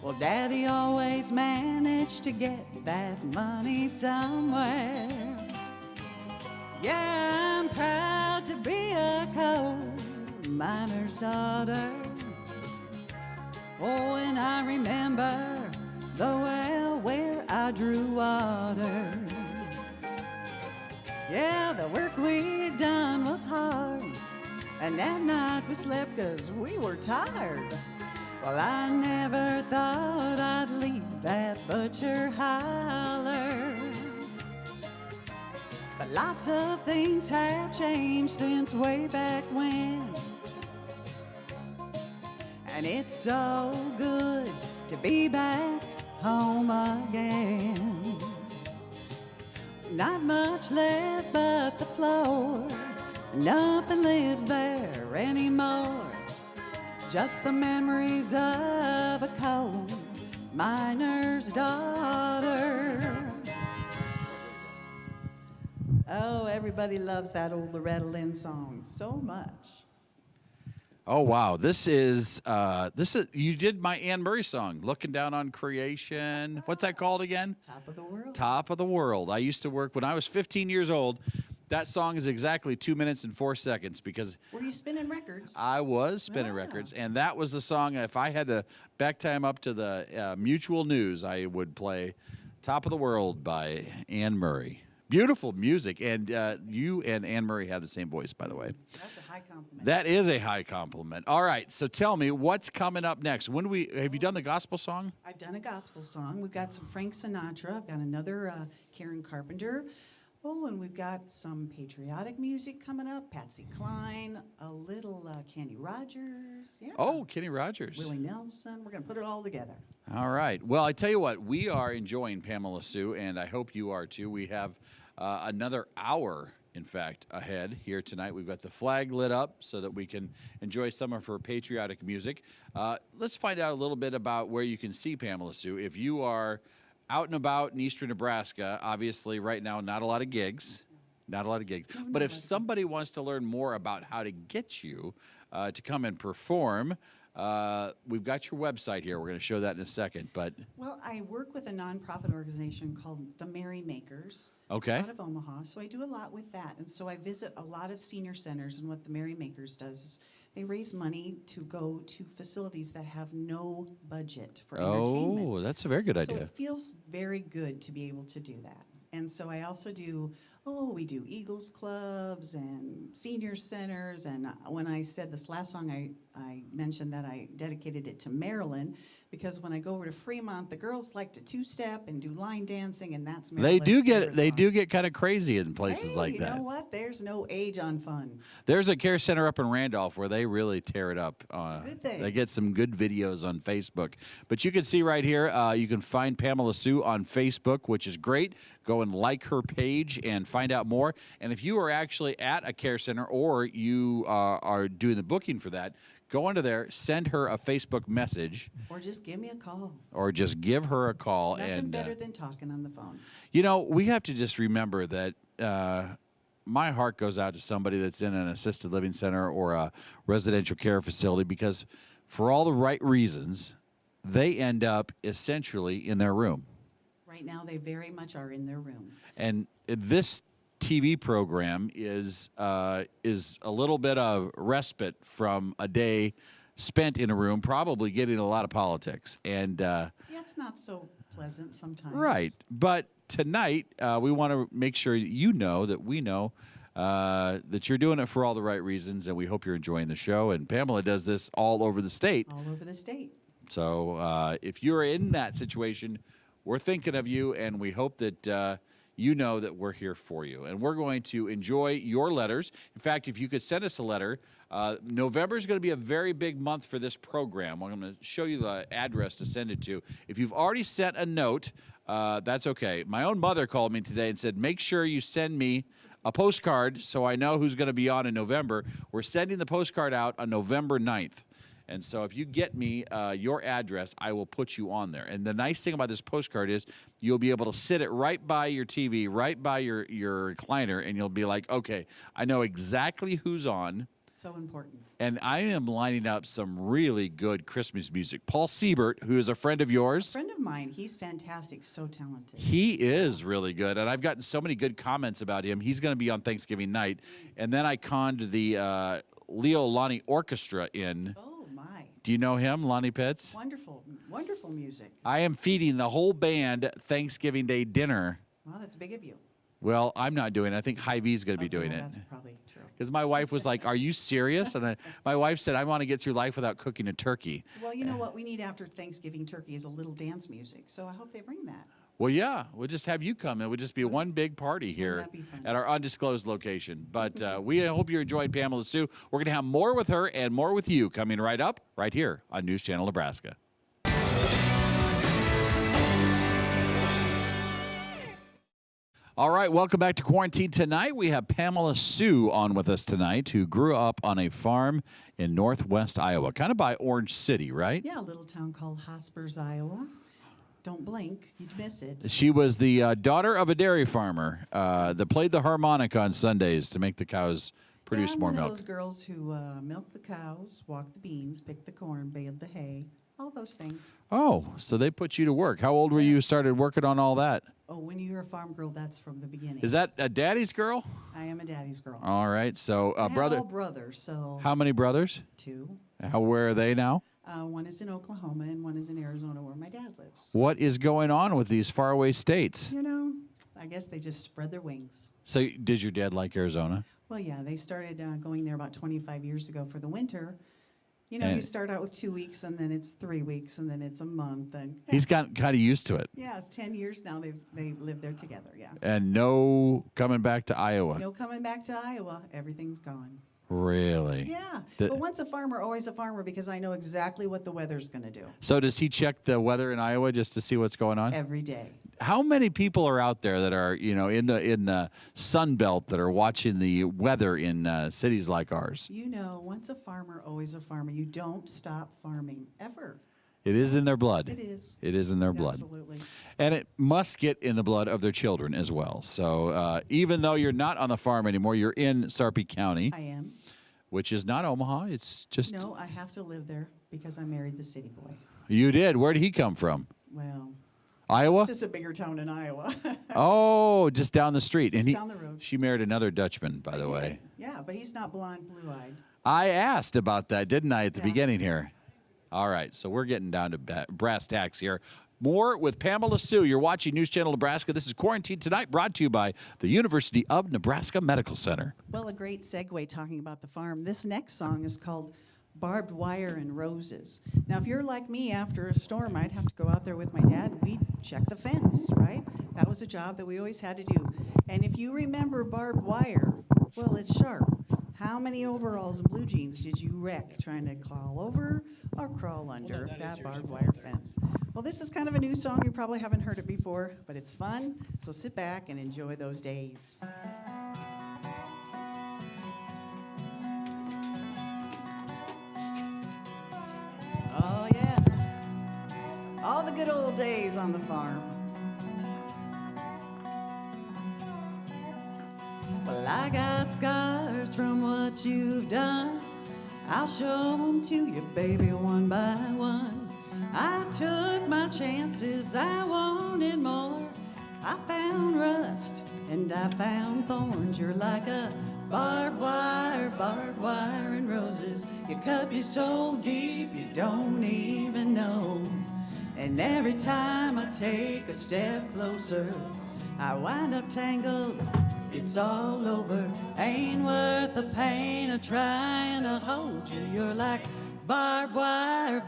Well, Daddy always managed to get that money somewhere. Yeah, I'm proud to be a coal miner's daughter. Oh, and I remember the well where I drew water. Yeah, the work we'd done was hard, and that night we slept 'cause we were tired. Well, I never thought I'd leave that butcher holler. But lots of things have changed since way back when. And it's so good to be back home again. Not much left but the floor. Nothing lives there anymore. Just the memories of a coal miner's daughter. Oh, everybody loves that old Loretta Lynn song so much. Oh wow, this is you did my Anne Murray song, "Looking Down on Creation." What's that called again? Top of the World. Top of the World. I used to work when I was 15 years old. That song is exactly 2 minutes and 4 seconds because Were you spinning records? I was spinning records, and that was the song. If I had to back time up to the Mutual News, I would play "Top of the World" by Anne Murray. Beautiful music, and you and Anne Murray have the same voice, by the way. That's a high compliment. That is a high compliment. All right, so tell me what's coming up next. When have you done the gospel song? I've done a gospel song. We've got some Frank Sinatra. I've got another Karen Carpenter. Oh, and we've got some patriotic music coming up. Patsy Cline, a little Kenny Rogers. Yeah. Oh, Kenny Rogers. Willie Nelson. We're going to put it all together. All right. Well, I tell you what, we are enjoying Pamela Sue, and I hope you are too. We have another hour, in fact, ahead here tonight. We've got the flag lit up so that we can enjoy some of her patriotic music. Let's find out a little bit about where you can see Pamela Sue. If you are out and about in eastern Nebraska, obviously right now not a lot of gigs. Not a lot of gigs. But if somebody wants to learn more about how to get you to come and perform, we've got your website here. We're going to show that in a second. But Well, I work with a nonprofit organization called the Merry Makers. Okay. Out of Omaha. So I do a lot with that. And so I visit a lot of senior centers. And what the Merry Makers does is they raise money to go to facilities that have no budget for entertainment. oh, that's a very good So idea. it feels very good to be able to do that. And so I also do, we do Eagles clubs and senior centers. And when I said this last song, I mentioned that I dedicated it to Maryland because when I go over to Fremont, the girls like to two-step and do line dancing, and that's Maryland's They favorite do song. get kind of crazy in places Hey, like that. You know what? There's no age on fun. There's a care center up in Randolph where they really tear it up. good thing. They get some good videos on Facebook. But you can see right here, you can find Pamela Sue on Facebook, which is great. Go and like her page and find out more. And if you are actually at a care center or you are doing the booking for that, go under there, send her a Facebook message, Or just give me a call. or just give her a call. Nothing and better than talking on the phone. You know, we have to just remember that my heart goes out to somebody that's in an assisted living center or a residential care facility because for all the right reasons, they end up essentially in their room. Right now, they very much are in their room. And this TV program is a little bit of respite from a day spent in a room, probably getting a lot of politics. And Yeah, it's not so pleasant sometimes. right, but tonight we want to make sure you know that we know that you're doing it for all the right reasons, and we hope you're enjoying the show. And Pamela does this all over the state. All over the state. So if you're in that situation, we're thinking of you, and we hope that you know that we're here for you. And we're going to enjoy your letters. In fact, if you could send us a letter, November is going to be a very big month for this program. I'm going to show you the address to send it to. If you've already sent a note, that's okay. My own mother called me today and said, make sure you send me a postcard so I know who's going to be on in November. We're sending the postcard out on November 9th. And so if you get me your address, I will put you on there. And the nice thing about this postcard is you'll be able to sit it right by your TV, right by your recliner, and you'll be like, okay, I know exactly who's on. So important. And I am lining up some really good Christmas music. Paul Siebert, who is a friend of yours. Friend of mine, he's fantastic, so talented. He is really good, and I've gotten so many good comments about him. He's going to be on Thanksgiving night. And then I conned the Leo Lonnie Orchestra in. Oh, my. Do you know him, Lonnie Pitts? Wonderful, wonderful music. I am feeding the whole band Thanksgiving Day dinner. Well, that's big of you. Well, I'm not doing it. I think Hy-Vee's going to be doing it. That's probably true. Because my wife was like, "Are you serious?" And my wife said, "I want to get through life without cooking a turkey." Well, you know what we need after Thanksgiving turkey is a little dance music. So I hope they bring that. Well, yeah, we'll just have you come. It would just be one big party here that'd be fun. at our undisclosed location. But we hope you enjoyed Pamela Sue. We're going to have more with her and more with you coming right up, right here on News Channel Nebraska. All right, welcome back to Quarantine Tonight. We have Pamela Sue on with us tonight, who grew up on a farm in northwest Iowa, kind of by Orange City, right? Yeah, a little town called Hospers, Iowa. Don't blink, you'd miss it. She was the daughter of a dairy farmer that played the harmonica on Sundays to make the cows produce I'm more one milk. of those girls who milked the cows, walked the beans, picked the corn, baled the hay, all those things. Oh, so they put you to work. How old were you started working on all that? Oh, when you're a farm girl, that's from the beginning. Is that a daddy's girl? I am a daddy's girl. All right, so I have brother. all brothers, so How many brothers? 2. Where are they now? One is in Oklahoma and one is in Arizona where my dad lives. What is going on with these faraway states? You know, I guess they just spread their wings. So did your dad like Arizona? Well, yeah, they started going there about 25 years ago for the winter. You know, And- you start out with 2 weeks, and then it's 3 weeks, and then it's a month, and He's gotten kind of used to it. yeah, it's 10 years now. They live there together. Yeah. And no coming back to Iowa. No coming back to Iowa. Everything's gone. Really? Yeah. The- But once a farmer, always a farmer, because I know exactly what the weather's going to do So does he check the weather in Iowa just to see what's going on? every day. How many people are out there that are, you know, in the Sun Belt that are watching the weather in cities like ours? You know, once a farmer, always a farmer. You don't stop farming ever. It is in their blood. It is. It is in their blood. Absolutely. And it must get in the blood of their children as well. So even though you're not on the farm anymore, you're in Sarpy County, I am. which is not Omaha. It's just No, I have to live there because I married the city boy. You did. Where did he come from? Well, Iowa? just a bigger town in Iowa. Oh, just down the street. Just and down the road. She married another Dutchman, by I the did. way. Yeah, but he's not blonde, blue-eyed. I asked about that, didn't I, at the Yeah. beginning here? All right, so we're getting down to brass tacks here. More with Pamela Sue. You're watching News Channel Nebraska. This is Quarantine Tonight, brought to you by the University of Nebraska Medical Center. Well, a great segue talking about the farm. This next song is called Barbed Wire and Roses. Now, if you're like me, after a storm, I'd have to go out there with my dad. We'd check the fence, right? That was a job that we always had to do. And if you remember barbed wire, well, it's sharp. How many overalls and blue jeans did you wreck trying to crawl over or crawl under that barbed wire fence? Well, this is kind of a new song. You probably haven't heard it before, but it's fun. So sit back and enjoy those days. Oh, yes. All the good old days on the farm. Well, I got scars from what you've done. I'll show them to you, baby, one by one. I took my chances, I wanted more. I found rust and I found thorns. You're like a barbed wire and roses. You cut me so deep you don't even know. And every time I take a step closer, I wind up tangled. It's all over. Ain't worth the pain of trying to hold you. You're like barbed wire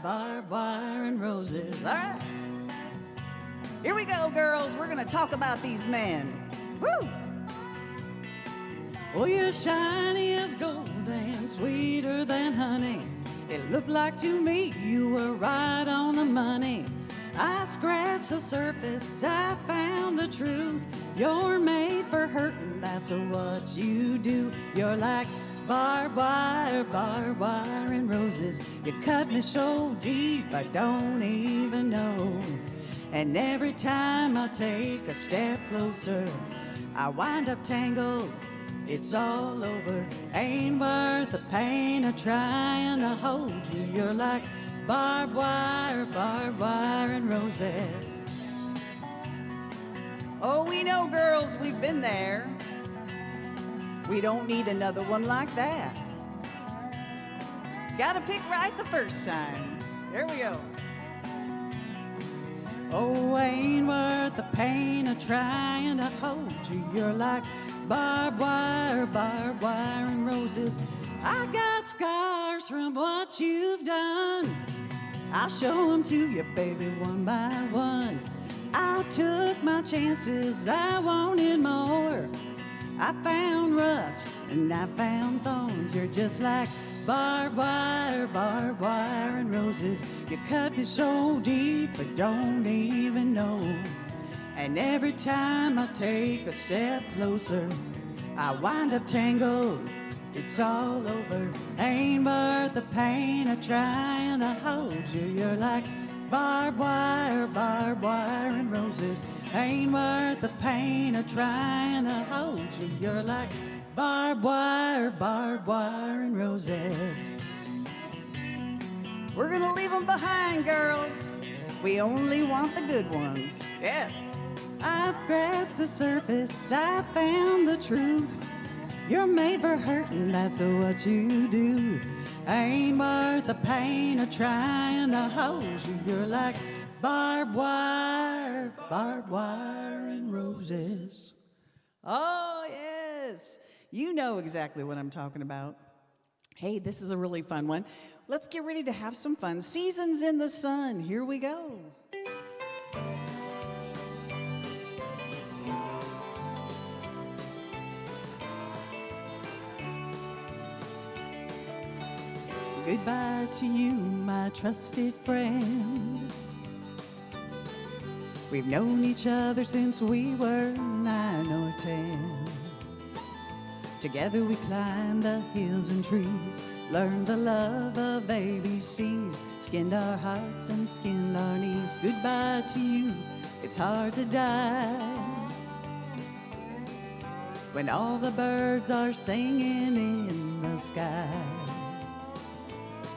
and roses. All right. Here we go, girls. We're going to talk about these men. Woo! Oh, you're shiny as gold and sweeter than honey. It looked like to me you were right on the money. I scratched the surface, I found the truth. You're made for hurting, that's what you do. You're like barbed wire and roses. You cut me so deep I don't even know. And every time I take a step closer, I wind up tangled. It's all over. Ain't worth the pain of trying to hold you. You're like barbed wire and roses. Oh, we know, girls, we've been there. We don't need another one like that. Gotta pick right the first time. There we go. Oh, ain't worth the pain of trying to hold you. You're like barbed wire, and roses. I got scars from what you've done. I'll show them to you, baby, one by one. I took my chances, I wanted more. I found rust and I found thorns. You're just like barbed wire, and roses. You cut me so deep I don't even know. And every time I take a step closer, I wind up tangled. It's all over. Ain't worth the pain of trying to hold you. You're like barbed wire, and roses. Ain't worth the pain of trying to hold you. You're like barbed wire, and roses. We're gonna leave them behind, girls. We only want the good ones. Yeah. I've scratched the surface, I found the truth. You're made for hurting, that's what you do. Ain't worth the pain of trying to hold you. You're like barbed wire, and roses. Oh, yes. You know exactly what I'm talking about. Hey, this is a really fun one. Let's get ready to have some fun. Seasons in the Sun. Here we go. Goodbye to you, my trusted friend. We've known each other since we were 9 or 10. Together we climbed the hills and trees, learned the love of ABCs, skinned our hearts and skinned our knees. Goodbye to you, it's hard to die when all the birds are singing in the sky.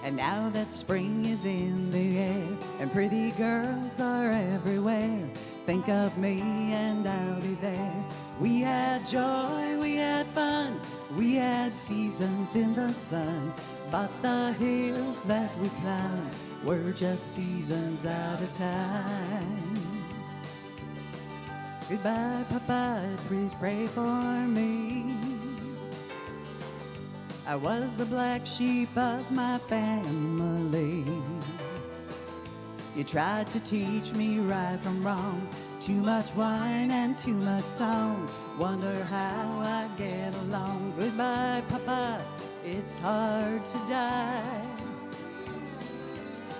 And now that spring is in the air and pretty girls are everywhere, think of me and I'll be there. We had joy, we had fun, we had seasons in the sun, but the hills that we climbed were just seasons out of time. Goodbye, Papa, please pray for me. I was the black sheep of my family. You tried to teach me right from wrong, too much wine and too much song. Wonder how I get along. Goodbye, Papa, it's hard to die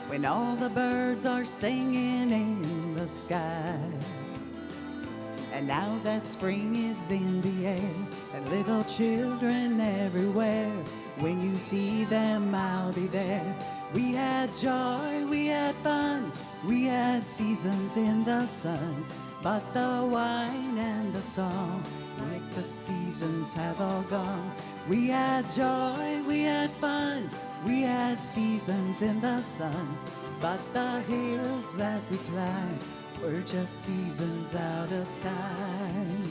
when all the birds are singing in the sky. And now that spring is in the air and little children everywhere, when you see them, I'll be there. We had joy, we had fun, we had seasons in the sun, but the wine and the song, like the seasons have all gone. We had joy, we had fun, we had seasons in the sun, but the hills that we climbed were just seasons out of time.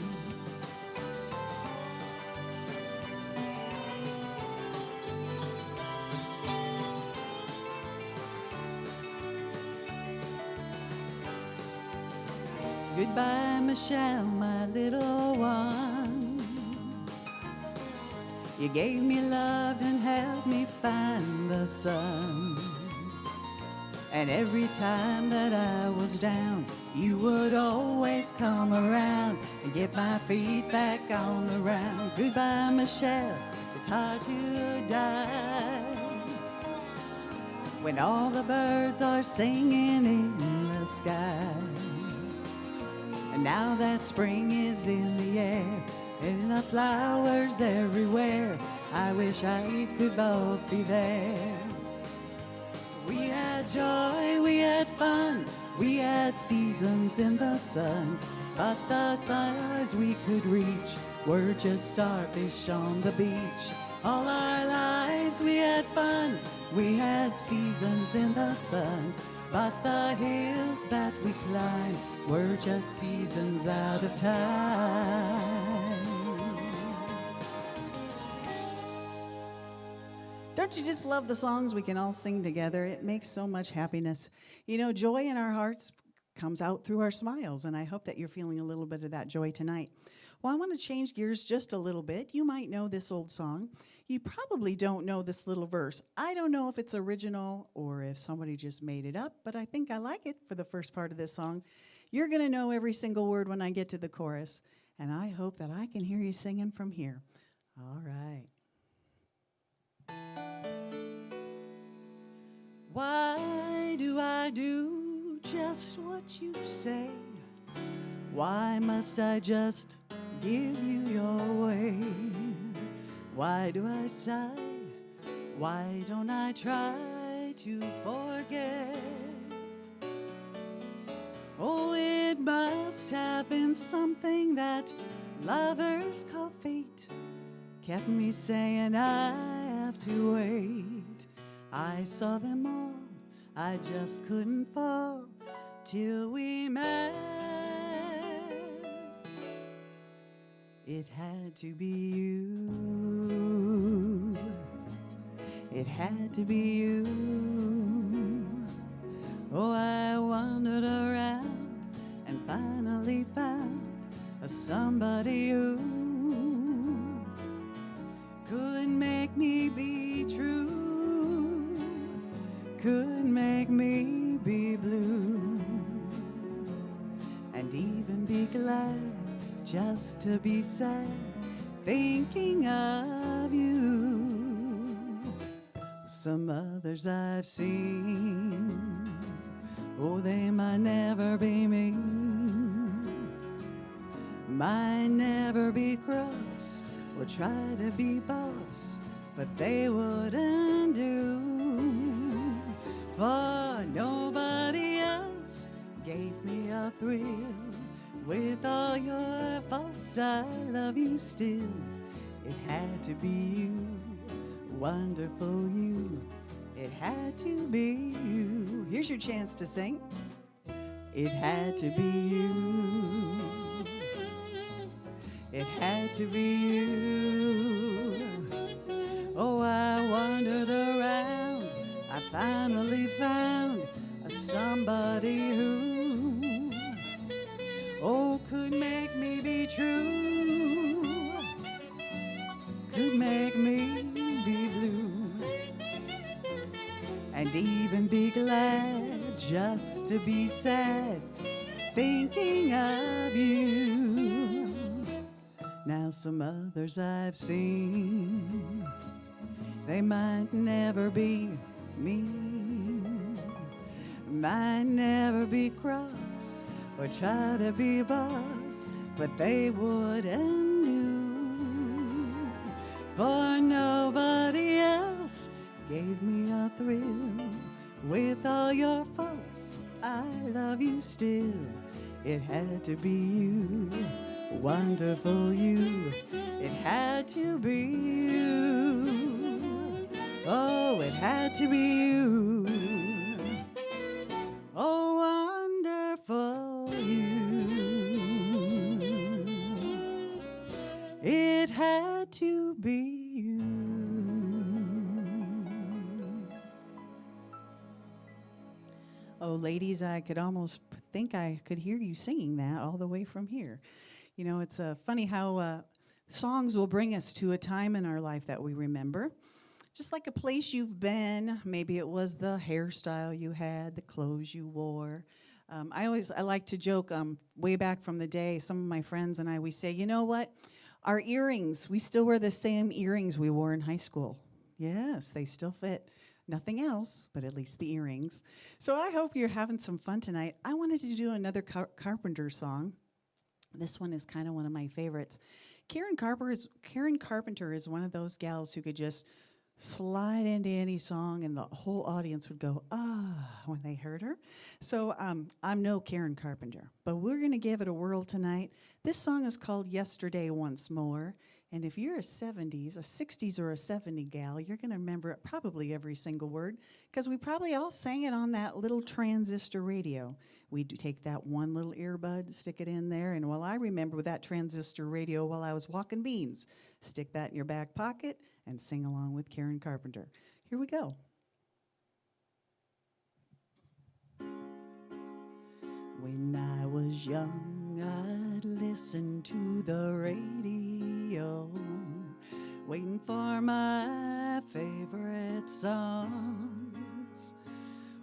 Goodbye, Michelle, my little one. You gave me love and helped me find the sun. And every time that I was down, you would always come around and get my feet back on the ground. Goodbye, Michelle, it's hard to die when all the birds are singing in the sky. And now that spring is in the air and the flowers everywhere, I wish I could both be there. We had joy, we had fun, we had seasons in the sun, but the stars we could reach were just starfish on the beach. All our lives we had fun, we had seasons in the sun, but the hills that we climbed were just seasons out of time. Don't you just love the songs we can all sing together? It makes so much happiness. You know, joy in our hearts comes out through our smiles, and I hope that you're feeling a little bit of that joy tonight. Well, I want to change gears just a little bit. You might know this old song. You probably don't know this little verse. I don't know if it's original or if somebody just made it up, but I think I like it for the first part of this song. You're going to know every single word when I get to the chorus, and I hope that I can hear you singing from here. All right. Why do I do just what you say? Why must I just give you your way? Why do I sigh? Why don't I try to forget? Oh, it must have been something that lovers call fate. Kept me saying I have to wait. I saw them all, I just couldn't fall till we met. It had to be you. It had to be you. Oh, I wandered around and finally found somebody who could make me be true, could make me be blue, and even be glad just to be sad thinking of you. Some others I've seen, oh, they might never be mean, might never be cross or try to be boss, but they wouldn't do. For nobody else gave me a thrill. With all your faults, I love you still. It had to be you, wonderful you. It had to be you. Here's your chance to sing. It had to be you. It had to be you. Oh, I wandered around. I finally found somebody who, oh, could make me be true, could make me be blue, and even be glad just to be sad thinking of you. Now some others I've seen, they might never be mean, might never be cross or try to be boss, but they wouldn't do. For nobody else gave me a thrill. With all your faults, I love you still. It had to be you, wonderful you. It had to be you. Oh, it had to be you. Oh, wonderful you. It had to be you. Oh, ladies, I could almost think I could hear you singing that all the way from here. You know, it's funny how songs will bring us to a time in our life that we remember. Just like a place you've been, maybe it was the hairstyle you had, the clothes you wore. I like to joke, way back from the day, some of my friends and I, we say, you know what? Our earrings, we still wear the same earrings we wore in high school. Yes, they still fit. Nothing else, but at least the earrings. So I hope you're having some fun tonight. I wanted to do another Carpenter song. This one is kind of one of my favorites. Karen Carpenter is one of those gals who could just slide into any song and the whole audience would go, ah, when they heard her. So I'm no Karen Carpenter, but we're going to give it a whirl tonight. This song is called Yesterday Once More. And if you're a 60s or a 70 gal, you're going to remember it probably every single word because we probably all sang it on that little transistor radio. We'd take that one little earbud, stick it in there, and I remember with that transistor radio while I was walking beans, stick that in your back pocket and sing along with Karen Carpenter. Here we go. was young, I'd listen to the radio, waiting for my favorite songs.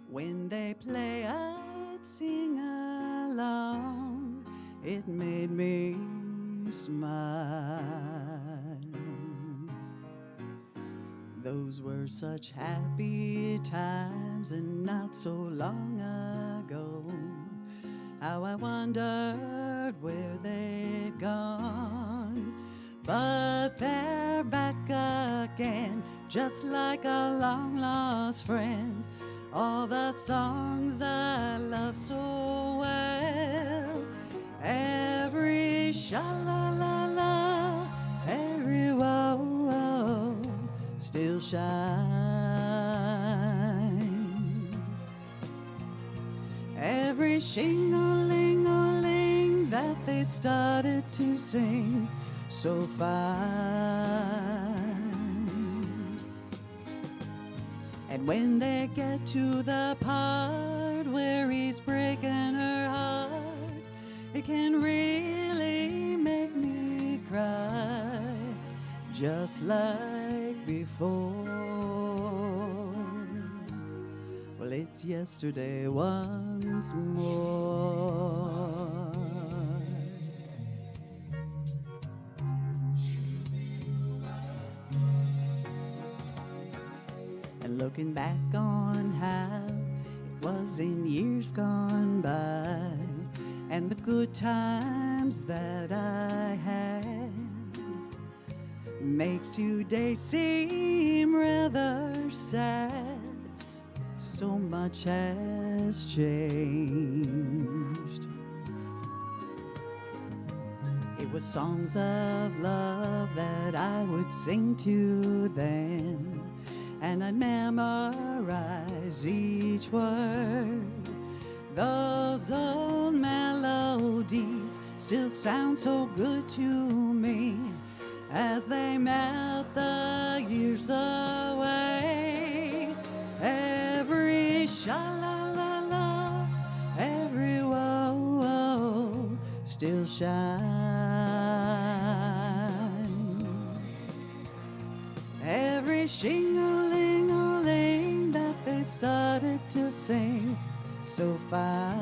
When they play, I'd sing along. It made me smile. Those were such happy times, and not so long ago, how I wondered where they'd gone. But they're back again, just like a long-lost friend. All the songs I love so well, every sha-la-la-la, every whoa-whoa still shines. Every shing-a-ling-a-ling that they started to sing so fine. And when they get to the part where he's breaking her heart, it can really make me cry, just like before. Well, it's yesterday once more. And looking back on how it was in years gone by, and the good times that I had, makes today seem rather sad. So much has changed. It was songs of love that I would sing to them, and I'd memorize each word. Those old melodies still sound so good to me as they melt the years away. Every sha-la-la-la, every whoa-whoa still shines. Every shing-a-ling-a-ling that they started to sing so fine.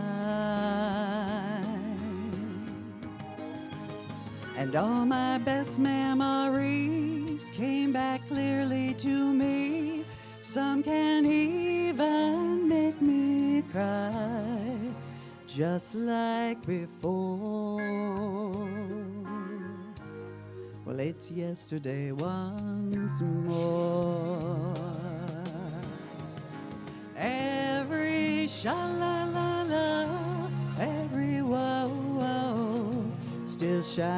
And all my best memories came back clearly to me. Some can even make me cry, just like before. Well, it's yesterday once more. Every sha-la-la-la, every whoa-whoa still shines.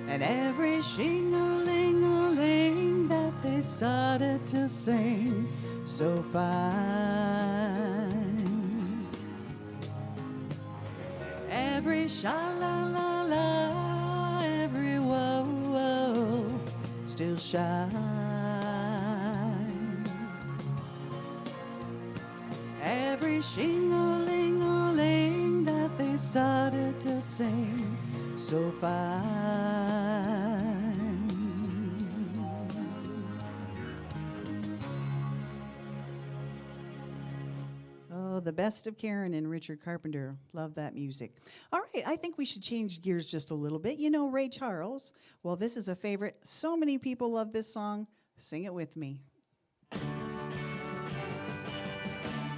And every shing-a-ling-a-ling that they started to sing so fine. Every sha-la-la-la, every whoa-whoa still shine. Every shing-a-ling-a-ling that they started to sing so fine. Oh, the best of Karen and Richard Carpenter. Love that music. All right, I think we should change gears just a little bit. You know Ray Charles? Well, this is a favorite. So many people love this song. Sing it with me.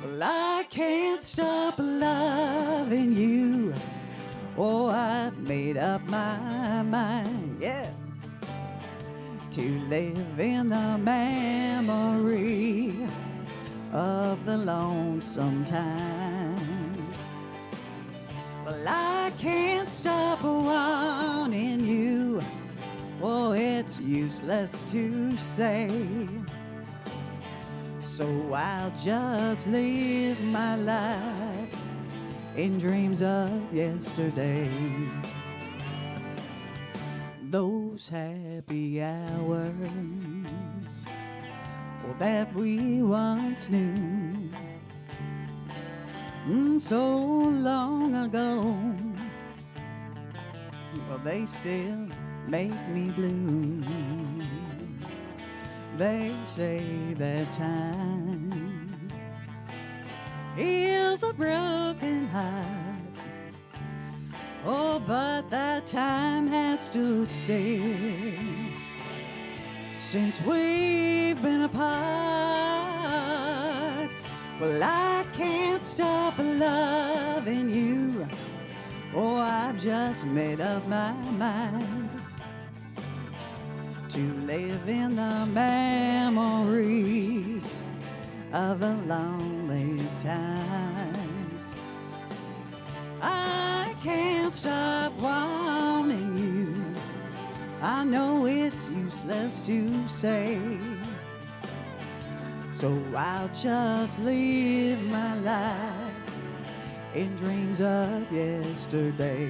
Well, I can't stop loving you. Oh, I've made up my mind, yeah, to live in the memory of the lonesome times. Well, I can't stop wanting you. Oh, it's useless to say. So I'll just live my life in dreams of yesterday. Those happy hours, oh, that we once knew. so long ago. Well, they still make me blue. They say that time heals a broken heart. Oh, but that time has stood still since we've been apart. Well, I can't stop loving you. Oh, I've just made up my mind to live in the memories of the lonely times. I can't stop wanting you. I know it's useless to say, so I'll just live my life in dreams of yesterday.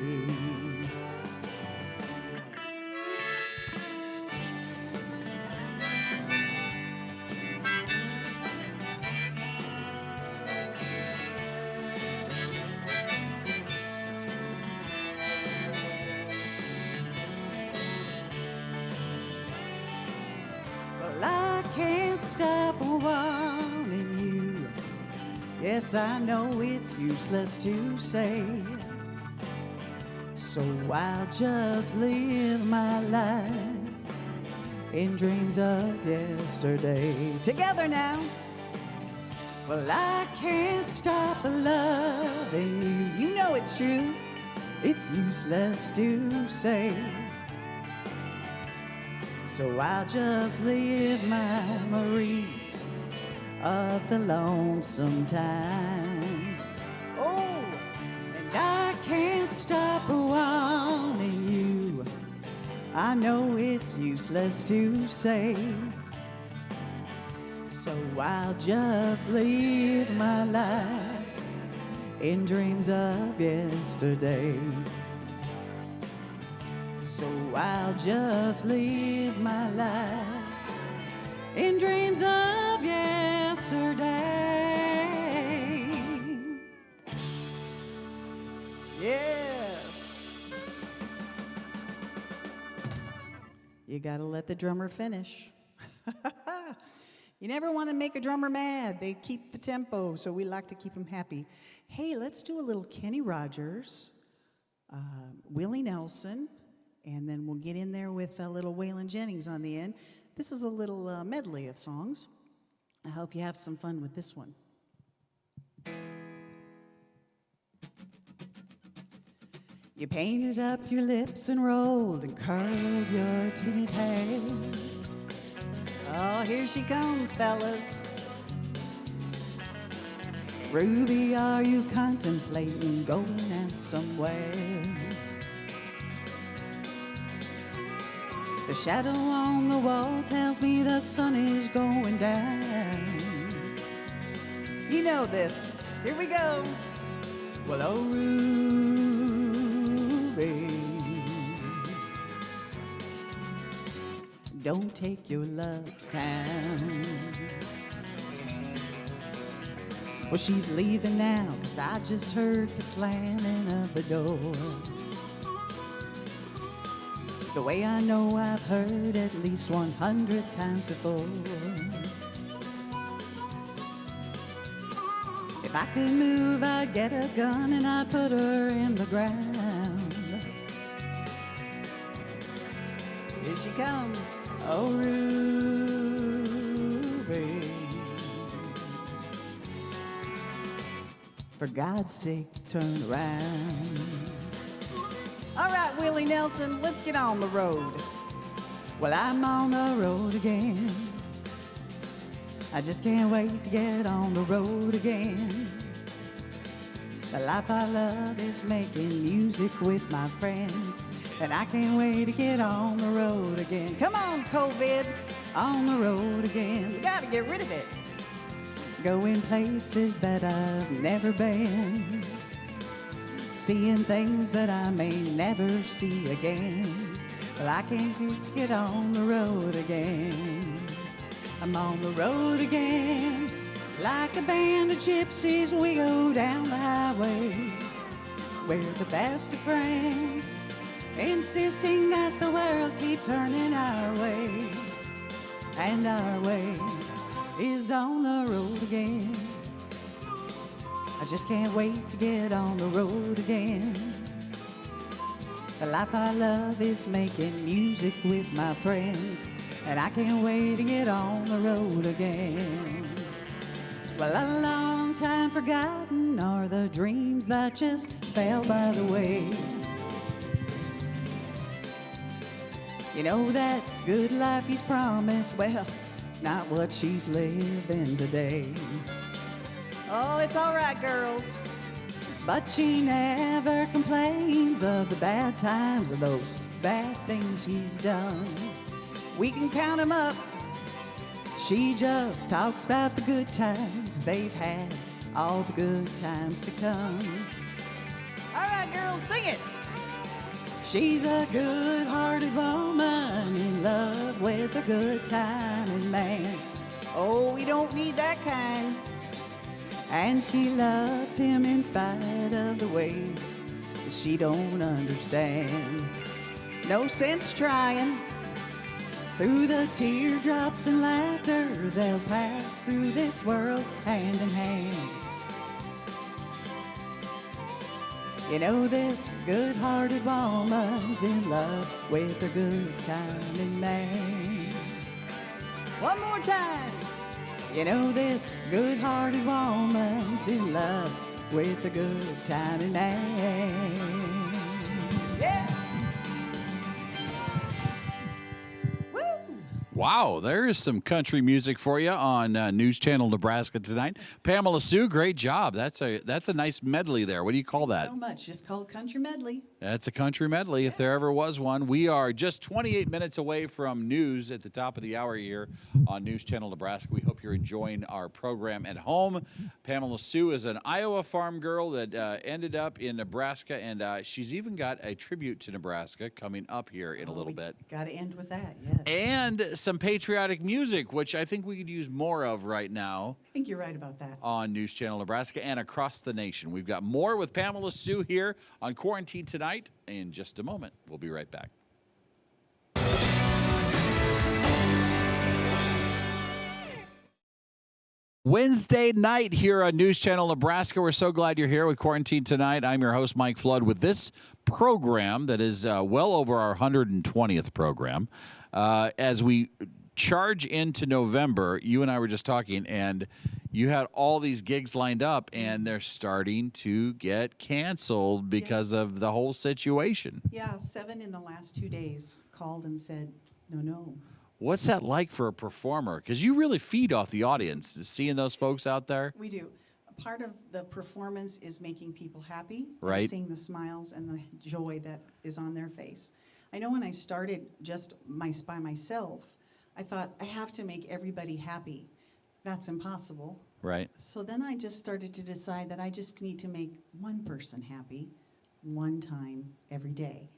Well, I can't stop wanting you. Yes, I know it's useless to say, so I'll just live my life in dreams of yesterday. Together now. Well, I can't stop loving you. You know it's true. It's useless to say, so I'll just live my memories of the lonesome times. Oh, and I can't stop wanting you. I know it's useless to say, so I'll just live my life in dreams of yesterday. So I'll just live my life in dreams of yesterday. Yes. You gotta let the drummer finish. You never want to make a drummer mad. They keep the tempo, so we like to keep them happy. Hey, let's do a little Kenny Rogers, Willie Nelson, and then we'll get in there with a little Waylon Jennings on the end. This is a little medley of songs. I hope you have some fun with this one. You painted up your lips and rolled and curled your tinted hair. Oh, here she comes, fellas. Ruby, are you contemplating going out somewhere? The shadow on the wall tells me the sun is going down. You know this. Here we go. Well, oh, Ruby, don't take your love to town. Well, she's leaving now, 'cause I just heard the slamming of the door. The way I know I've heard at least 100 times before. If I could move, I'd get a gun and I'd put her in the ground. Here she comes, oh Ruby. For God's sake, turn around. All right, Willie Nelson, let's get on the road. Well, I'm on the road again. I just can't wait to get on the road again. The life I love is making music with my friends, and I can't wait to get on the road again. Come on, COVID, on the road again. We gotta get rid of it. Going places that I've never been, seeing things that I may never see again. Well, I can't get on the road again. I'm on the road again, Like a band of gypsies, we go down the highway. We're the best of friends, insisting that the world keep turning our way. And our way is on the road again. I just can't wait to get on the road again. The life I love is making music with my friends, and I can't wait to get on the road again. Well, a long time forgotten are the dreams that just fell by the way. You know that good life he's promised, well, it's not what she's living today. Oh, it's all right, girls. But she never complains of the bad times or those bad things she's done. We can count them up. She just talks about the good times they've had, all the good times to come. All right, girls, sing it. She's a good-hearted woman in love with a good-timing man. Oh, we don't need that kind. And she loves him in spite of the ways that she don't understand. No sense trying. Through the teardrops and laughter, they'll pass through this world hand in hand. You know this good-hearted woman's in love with a good-timing man. One more time. You know this good-hearted woman's in love with a good-timing man. Yeah. Woo! Wow, there is some country music for you on News Channel Nebraska tonight. Pamela Sue, great job. That's a nice medley there. What do you call that? So much, just called country medley. That's a country medley, if there ever was one. We are just 28 minutes away from news at the top of the hour here on News Channel Nebraska. We hope you're enjoying our program at home. Pamela Sue is an Iowa farm girl that ended up in Nebraska, and she's even got a tribute to Nebraska coming up here in a little bit. Got to end with that, yes. And some patriotic music, which I think we could use more of right now. I think you're right about that. On News Channel Nebraska and across the nation. We've got more with Pamela Sue here on Quarantine Tonight in just a moment. We'll be right back. Wednesday night here on News Channel Nebraska. We're so glad you're here with Quarantine Tonight. I'm your host, Mike Flood, with this program that is well over our 120th program. As we charge into November, you and I were just talking, and you had all these gigs lined up, and they're starting to get canceled because of the whole situation. Yeah, 7 in the last 2 days called and said, no. What's that like for a performer? Because you really feed off the audience, seeing those folks out there. We do. A part of the performance is making people happy, right? And seeing the smiles and the joy that is on their face. I know when I started just by myself, I thought I have to make everybody happy. That's impossible. Right. So then I just started to decide that I just need to make one person happy one time every day.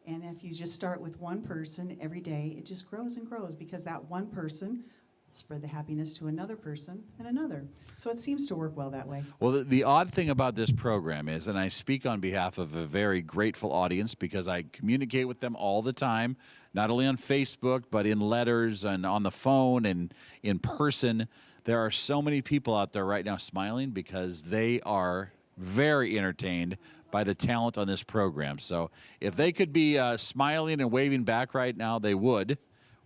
And if you just start with one person every day, it just grows and grows, because that one person will spread the happiness to another person and another. So it seems to work well that way. Well, the odd thing about this program is, and I speak on behalf of a very grateful audience because I communicate with them all the time, not only on Facebook, but in letters and on the phone and in person. There are so many people out there right now smiling because they are very entertained by the talent on this program. So if they could be smiling and waving back right now, they would.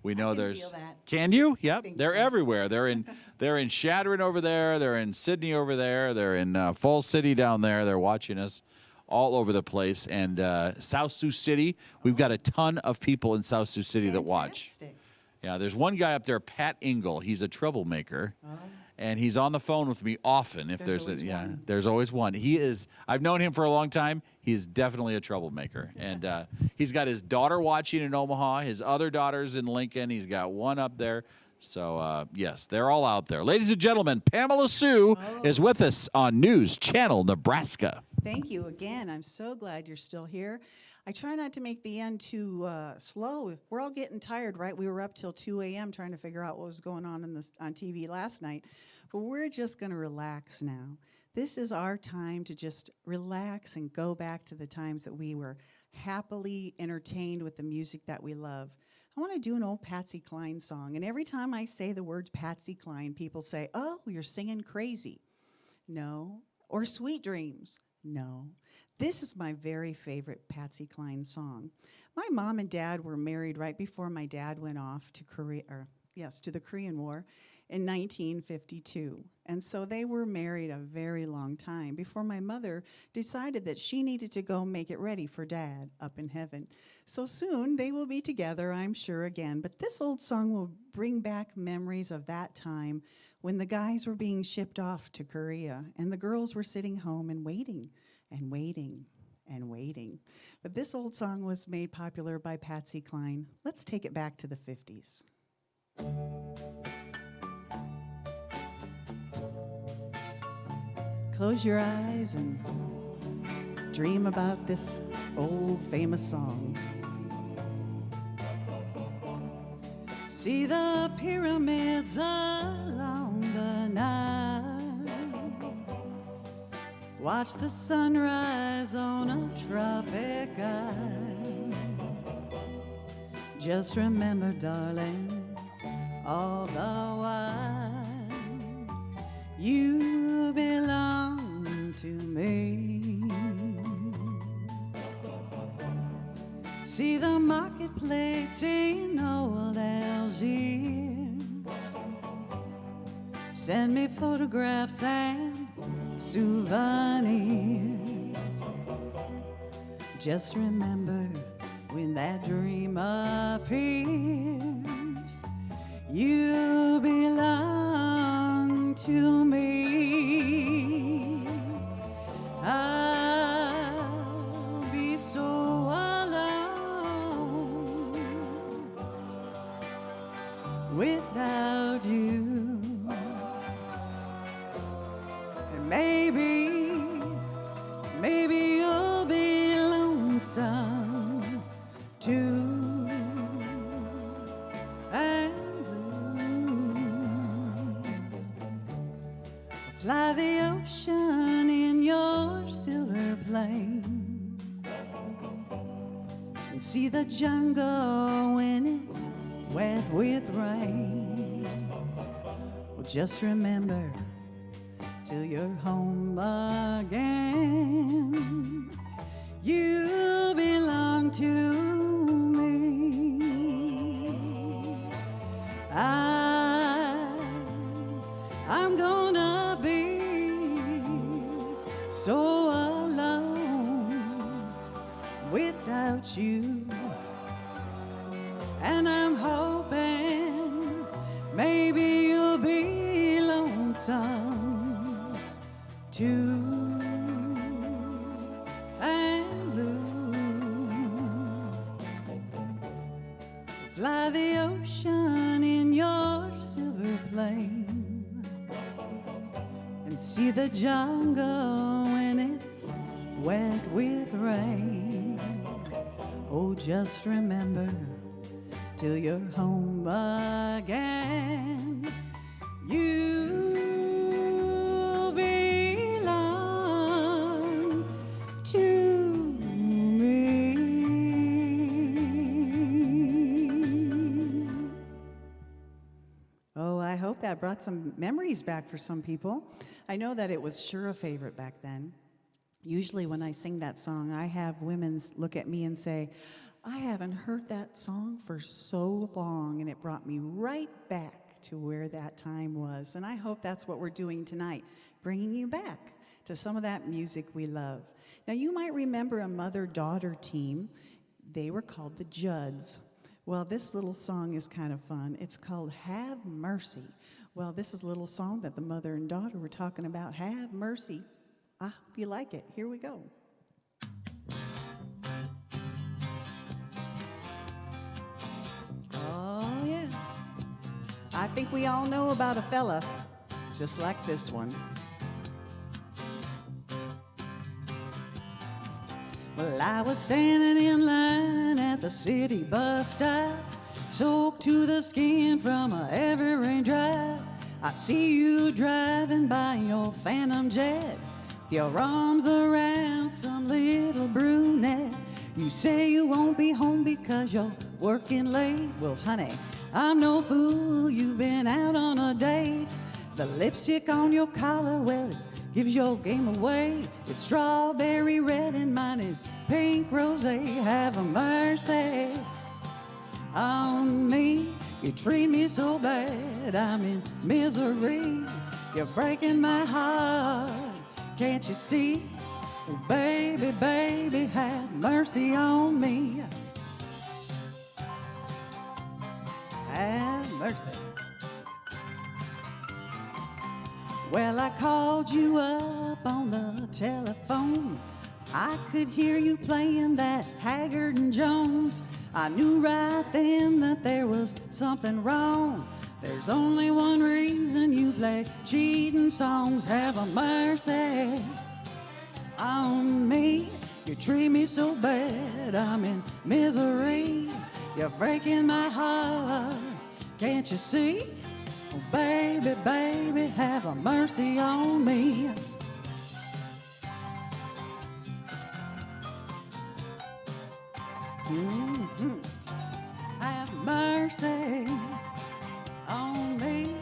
We know there's. Feel that. Can you? Yep. They're so. Everywhere. They're in Shadron over there. They're in Sydney over there. They're in Falls City down there. They're watching us all over the place. And South Sioux City, we've got a ton of people in South Sioux City that watch. Fantastic. Yeah, there's one guy up there, Pat Engel. He's a troublemaker. Oh. And he's on the phone with me often. If there's always one. He is. I've known him for a long time. He is definitely a troublemaker. And he's got his daughter watching in Omaha. His other daughter's in Lincoln. He's got one up there. So yes, they're all out there. Ladies and gentlemen, Pamela Sue is with us on News Channel Nebraska. Thank you again. I'm so glad you're still here. I try not to make the end too slow. We're all getting tired, right? We were up till 2 a.m. trying to figure out what was going on on TV last night. But we're just going to relax now. This is our time to just relax and go back to the times that we were happily entertained with the music that we love. I want to do an old Patsy Cline song. And every time I say the word Patsy Cline, people say, oh, you're singing Crazy. No. Or Sweet Dreams. No. This is my very favorite Patsy Cline song. My mom and dad were married right before my dad went off to to the Korean War in 1952. And so they were married a very long time before my mother decided that she needed to go make it ready for Dad up in heaven. So soon they will be together, I'm sure, again. But this old song will bring back memories of that time when the guys were being shipped off to Korea and the girls were sitting home and waiting and waiting and waiting. But this old song was made popular by Patsy Cline. Let's take it back to the 50s. Close your eyes and dream about this old famous song. See the pyramids along the Nile. Watch the sunrise on a tropic isle. Just remember, darling, all the while you belong to me. See the marketplace in old Algiers. Send me photographs and souvenirs. Just remember when that dream appears, you belong to me. I'll be so alone without you. And maybe you'll be lonesome too. And fly the ocean in your silver plane and see the jungle when it's wet with rain. Well, just remember till you're home again, you belong to me. I'm gonna be so alone without you. And I'm hoping maybe you'll be lonesome too. And blue. Fly the ocean in your silver plane and see the jungle when it's wet with rain. Oh, just remember till you're home again, you belong to me. Oh, I hope that brought some memories back for some people. I know that it was sure a favorite back then. Usually when I sing that song, I have women look at me and say, I haven't heard that song for so long, and it brought me right back to where that time was. And I hope that's what we're doing tonight, bringing you back to some of that music we love. Now, you might remember a mother-daughter team. They were called the Judds. Well, this little song is kind of fun. It's called Have Mercy. Well, this is a little song that the mother and daughter were talking about. Have mercy. I hope you like it. Here we go. Oh, yes. I think we all know about a fella just like this one. Well, I was standing in line at the city bus stop, soaked to the skin from a heavy raindrop. I see you driving by in your Phantom jet, your arms around some little brunette. You say you won't be home because you're working late. Well, honey, I'm no fool, you've been out on a date. The lipstick on your collar, well, it gives your game away. It's strawberry red and mine is pink rosé. Have a mercy on me. You treat me so bad, I'm in misery. You're breaking my heart, can't you see? Oh, baby, baby, have mercy on me. Have mercy. Well, I called you up on the telephone. I could hear you playing that Haggard and Jones. I knew right then that there was something wrong. There's only one reason you play cheating songs. Have a mercy on me. You treat me so bad, I'm in misery. You're breaking my heart, can't you see? Oh, baby, baby, have a mercy on me. Mm-hmm. Have mercy on me.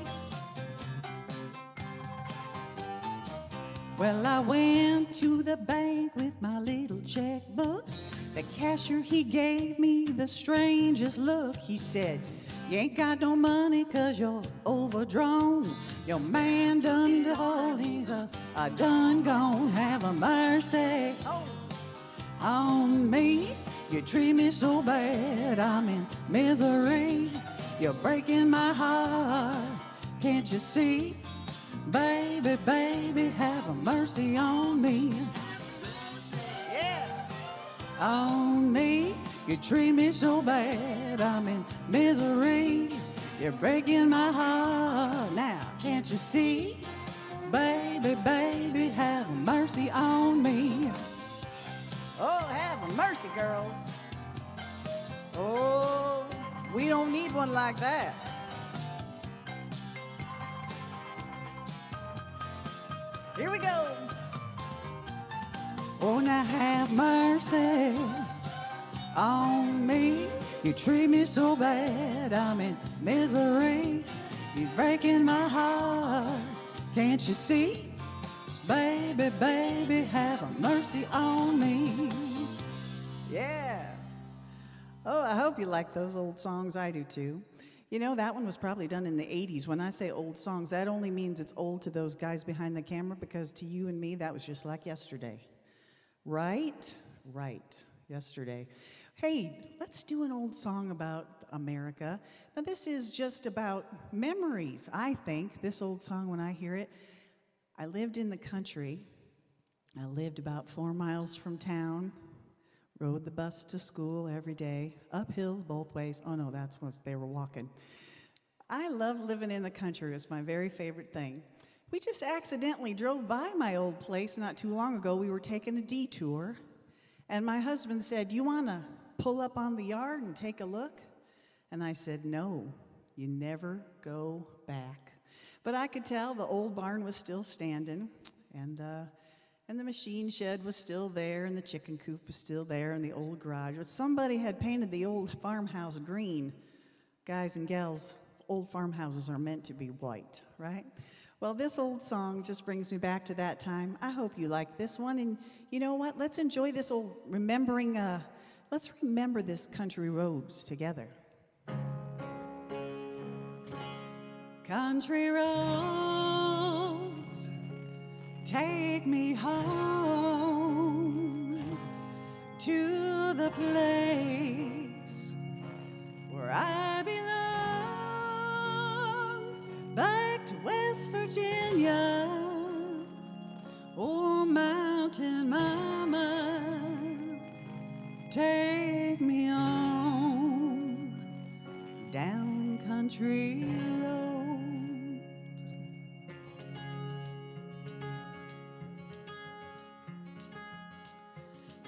Well, I went to the bank with my little checkbook. The cashier, he gave me the strangest look. He said, you ain't got no money 'cause you're overdrawn. Your man done told, he's a done gone. Have a mercy on me. You treat me so bad, I'm in misery. You're breaking my heart, can't you see? Baby, baby, have a mercy on me. Yeah. On me. You treat me so bad, I'm in misery. You're breaking my heart, now can't you see? Baby, baby, have mercy on me. Oh, have mercy, girls. Oh, we don't need one like that. Here we go. Oh, now have mercy on me. You treat me so bad, I'm in misery. You're breaking my heart, can't you see? Baby, baby, have mercy on me. Yeah. Oh, I hope you like those old songs. I do too. You know, that one was probably done in the 80s. When I say old songs, that only means it's old to those guys behind the camera, because to you and me, that was just like yesterday. Right? Right. Yesterday. Hey, let's do an old song about America. Now, this is just about memories, I think. This old song, when I hear it, I lived in the country. I lived about 4 miles from town. Rode the bus to school every day, up hills both ways. Oh no, that's what they were walking. I love living in the country. It was my very favorite thing. We just accidentally drove by my old place not too long ago. We were taking a detour, and my husband said, "Do you want to pull up on the yard and take a look?" And I said, "No, you never go back." But I could tell the old barn was still standing, and the machine shed was still there, and the chicken coop was still there, and the old garage. But somebody had painted the old farmhouse green. Guys and gals, old farmhouses are meant to be white, right? Well, this old song just brings me back to that time. I hope you like this one. And you know what? Let's enjoy this old let's remember this country roads together. Country roads, take me home to the place where I belong, back to West Virginia. Oh, mountain mama, take me on down country roads.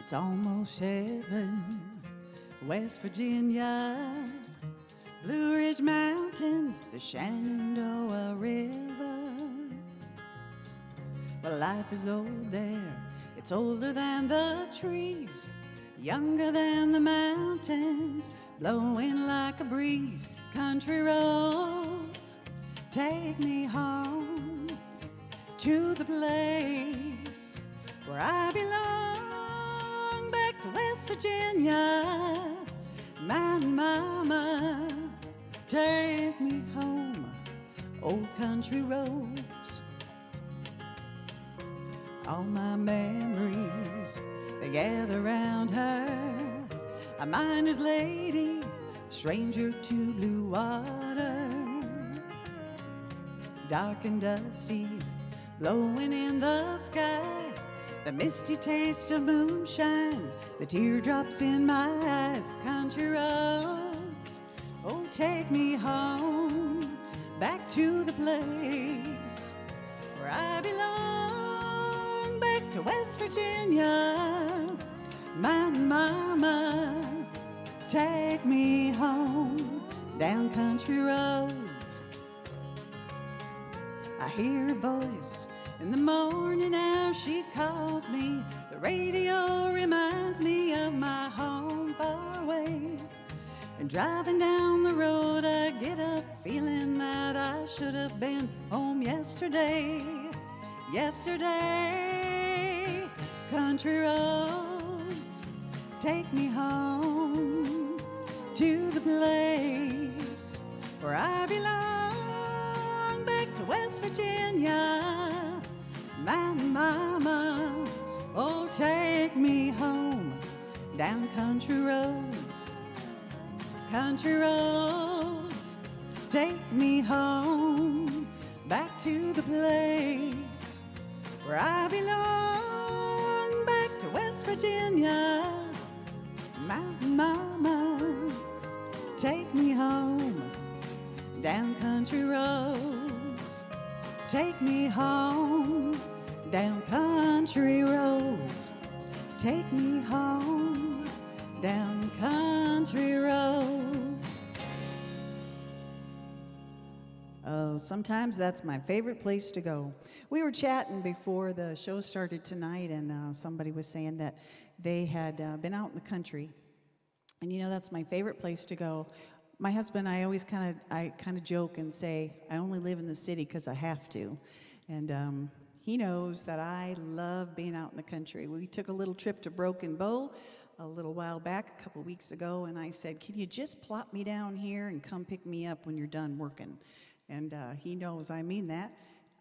It's almost heaven. West Virginia, Blue Ridge Mountains, the Shenandoah River. Well, life is old there. It's older than the trees, younger than the mountains, blowing like a breeze. Country roads, take me home to the place where I belong, back to West Virginia. Mountain mama, take me home, old country roads. All my memories, they gather round her, a miner's lady, stranger to blue water. Dark and dusty, blowing in the sky, the misty taste of moonshine, the teardrops in my eyes. Country roads, oh, take me home, back to the place where I belong, back to West Virginia. Mountain mama, take me home, down country roads. I hear her voice in the morning hour, she calls me. The radio reminds me of my home far away. And driving down the road, I get up feeling that I should have been home yesterday. Yesterday, country roads, take me home to the place where I belong, back to West Virginia. Mountain mama, oh, take me home, down country roads. Country roads, take me home, back to the place where I belong, back to West Virginia. Mountain mama, take me home, down country roads. Take me home, down country roads. Take me home, down country roads. Oh, sometimes that's my favorite place to go. We were chatting before the show started tonight, and somebody was saying that they had been out in the country. And you know, that's my favorite place to go. My husband, I always kind of joke and say, I only live in the city because I have to. And he knows that I love being out in the country. We took a little trip to Broken Bow a little while back, a couple weeks ago, and I said, can you just plop me down here and come pick me up when you're done working? And he knows I mean that.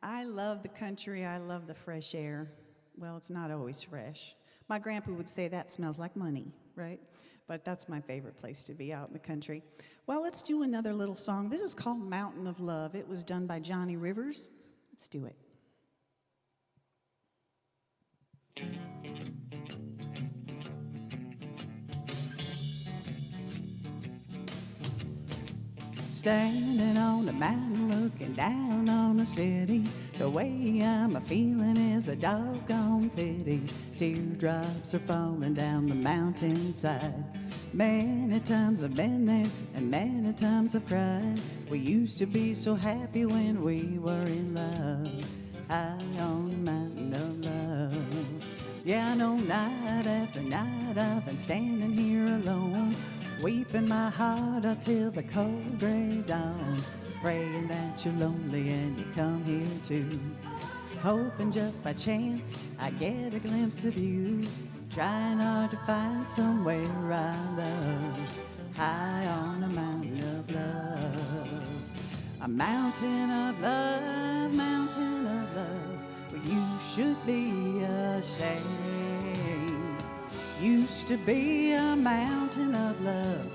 I love the country. I love the fresh air. Well, it's not always fresh. My grandpa would say that smells like money, right? But that's my favorite place to be, out in the country. Well, let's do another little song. This is called Mountain of Love. It was done by Johnny Rivers. Let's do it. Standing on the mountain looking down on the city, the way I'm a-feeling is a doggone pity. Teardrops are falling down the mountainside. Many times I've been there and many times I've cried. We used to be so happy when we were in love, high on the mountain of love. Yeah, I know night after night I've been standing here alone, weeping my heart out till the cold gray dawn, praying that you're lonely and you come here too, hoping just by chance I get a glimpse of you, trying hard to find somewhere I love, high on a mountain of love. A mountain of love, mountain of love, well, you should be ashamed. Used to be a mountain of love,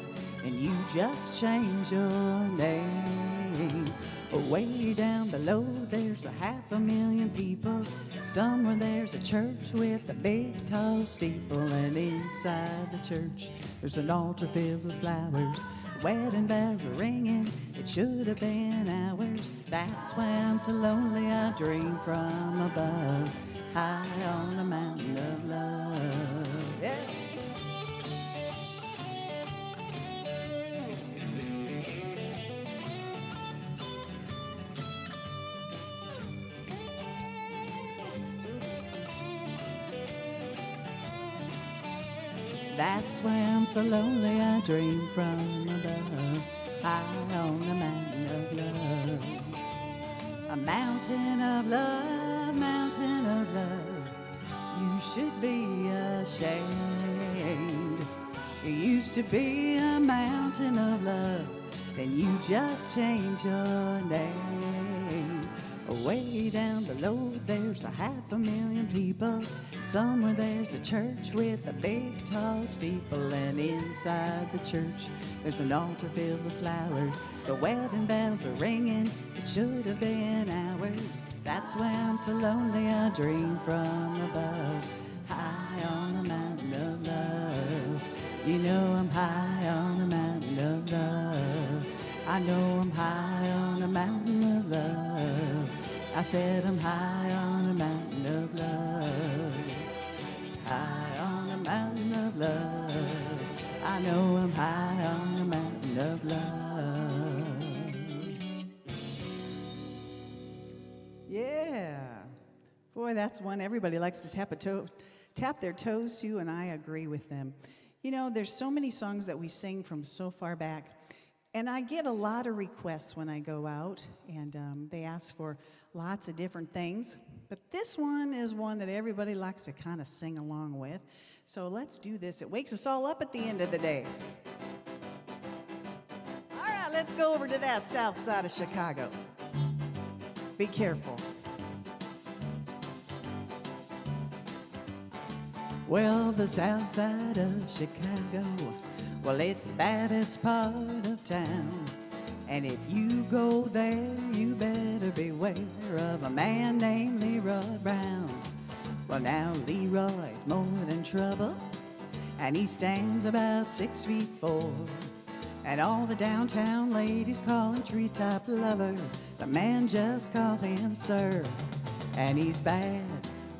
and you just changed your name. Way down below there's 500,000 people. Somewhere there's a church with a big tall steeple, and inside the church there's an altar filled with flowers. Wedding bells are ringing, it should have been ours. That's why I'm so lonely, I dream from above, high on a mountain of love. Yeah. That's why I'm so lonely, I dream from above, high on a mountain of love. A mountain of love, mountain of love. You should be ashamed. You used to be a mountain of love, then you just changed your name. Way down below there's 500,000 people. Somewhere there's a church with a big tall steeple, and inside the church there's an altar filled with flowers. The wedding bells are ringing, it should have been ours. That's why I'm so lonely, I dream from above, high on a mountain of love. You know I'm high on a mountain of love. I know I'm high on a mountain of love. I said I'm high on a mountain of love. High on a mountain of love. I know I'm high on a mountain of love. Yeah. Boy, that's one everybody likes to tap their toes to, and I agree with them. You know, there's so many songs that we sing from so far back, and I get a lot of requests when I go out, and they ask for lots of different things. But this one is one that everybody likes to kind of sing along with. So let's do this. It wakes us all up at the end of the day. All right, let's go over to that south side of Chicago. Be careful. Well, the south side of Chicago, well, it's the baddest part of town. And if you go there, you better beware of a man named Leroy Brown. Well, now Leroy's more than trouble, and he stands about 6'4". And all the downtown ladies call him treetop lover. The man just call him sir. And he's bad,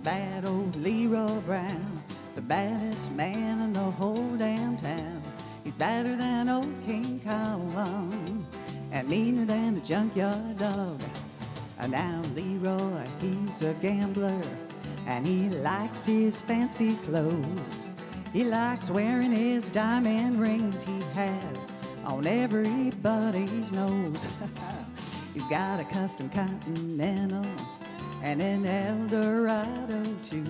bad old Leroy Brown, the baddest man in the whole damn town. He's badder than old King Kong, and meaner than a junkyard dog. And now Leroy, he's a gambler, and he likes his fancy clothes. He likes wearing his diamond rings he has on everybody's nose. He's got a custom Continental and an Eldorado too.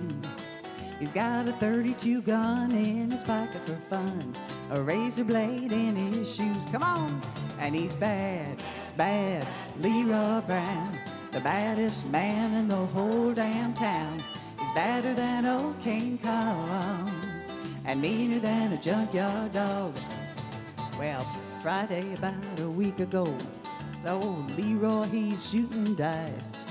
He's got a .32 gun in his pocket for fun, a razor blade in his shoes. Come on! And he's bad, bad Leroy Brown, the baddest man in the whole damn town. He's badder than old King Kong, and meaner than a junkyard dog. Well, Friday about a week ago, the old Leroy, he's shooting dice.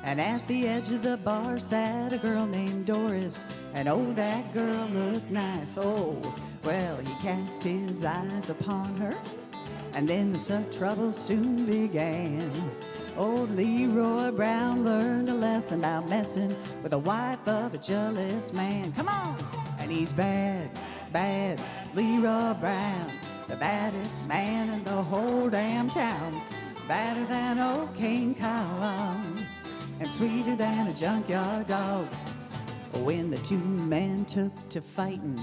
And at the edge of the bar sat a girl named Doris, and oh, that girl looked nice. Oh, well, he cast his eyes upon her, and then the trouble soon began. Old Leroy Brown learned a lesson about messing with the wife of a jealous man. Come on! And he's bad, bad Leroy Brown, the baddest man in the whole damn town. Badder than old King Kong, and sweeter than a junkyard dog. When the two men took to fighting,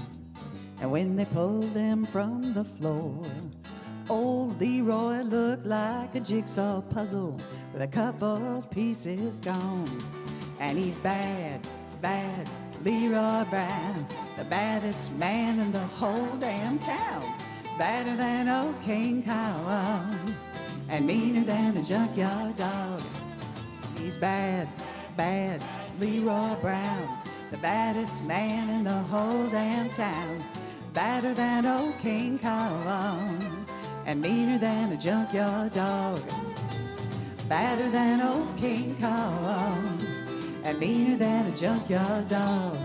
and when they pulled them from the floor, old Leroy looked like a jigsaw puzzle with a couple pieces gone. And he's bad, bad Leroy Brown, the baddest man in the whole damn town. Badder than old King Kong, and meaner than a junkyard dog. He's bad, bad Leroy Brown, the baddest man in the whole damn town. Badder than old King Kong, and meaner than a junkyard dog. Badder than old King Kong, and meaner than a junkyard dog.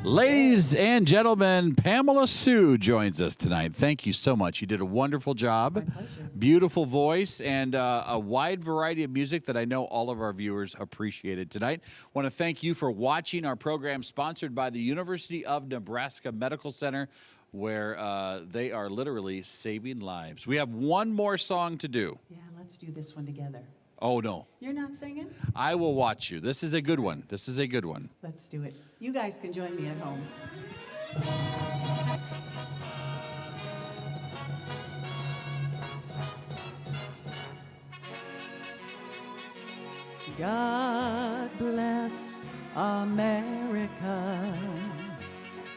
Ladies and gentlemen, Pamela Sue joins us tonight. Thank you so much. You did a wonderful job. My pleasure. Beautiful voice and a wide variety of music that I know all of our viewers appreciated tonight. Want to thank you for watching our program sponsored by the University of Nebraska Medical Center, where they are literally saving lives. We have one more song to do. Yeah, let's do this one together. Oh, no. You're not singing? I will watch you. This is a good one. This is a good one. Let's do it. You guys can join me at home. God bless America,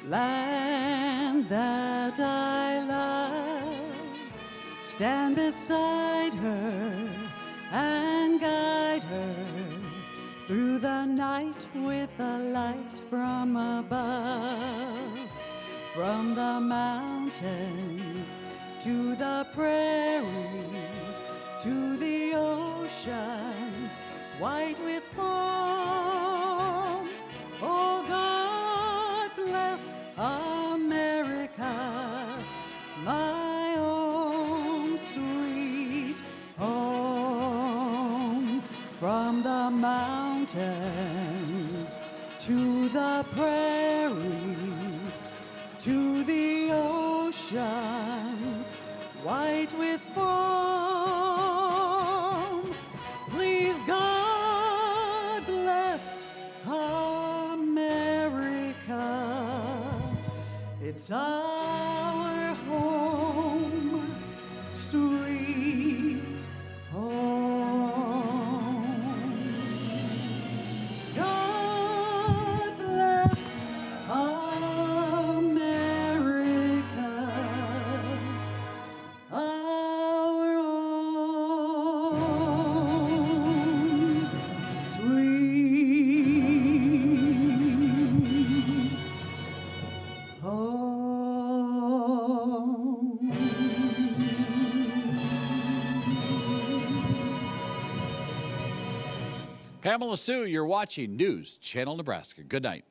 land that I love. Stand beside her and guide her through the night with a light from above. From the mountains to the prairies to the oceans white with foam. Oh, God bless America, my home, sweet home. From the mountains to the prairies to the oceans white with foam. Please, God bless America. It's our home, sweet home. God bless America, our own sweet home. Pamela Sue, you're watching News Channel Nebraska. Good night.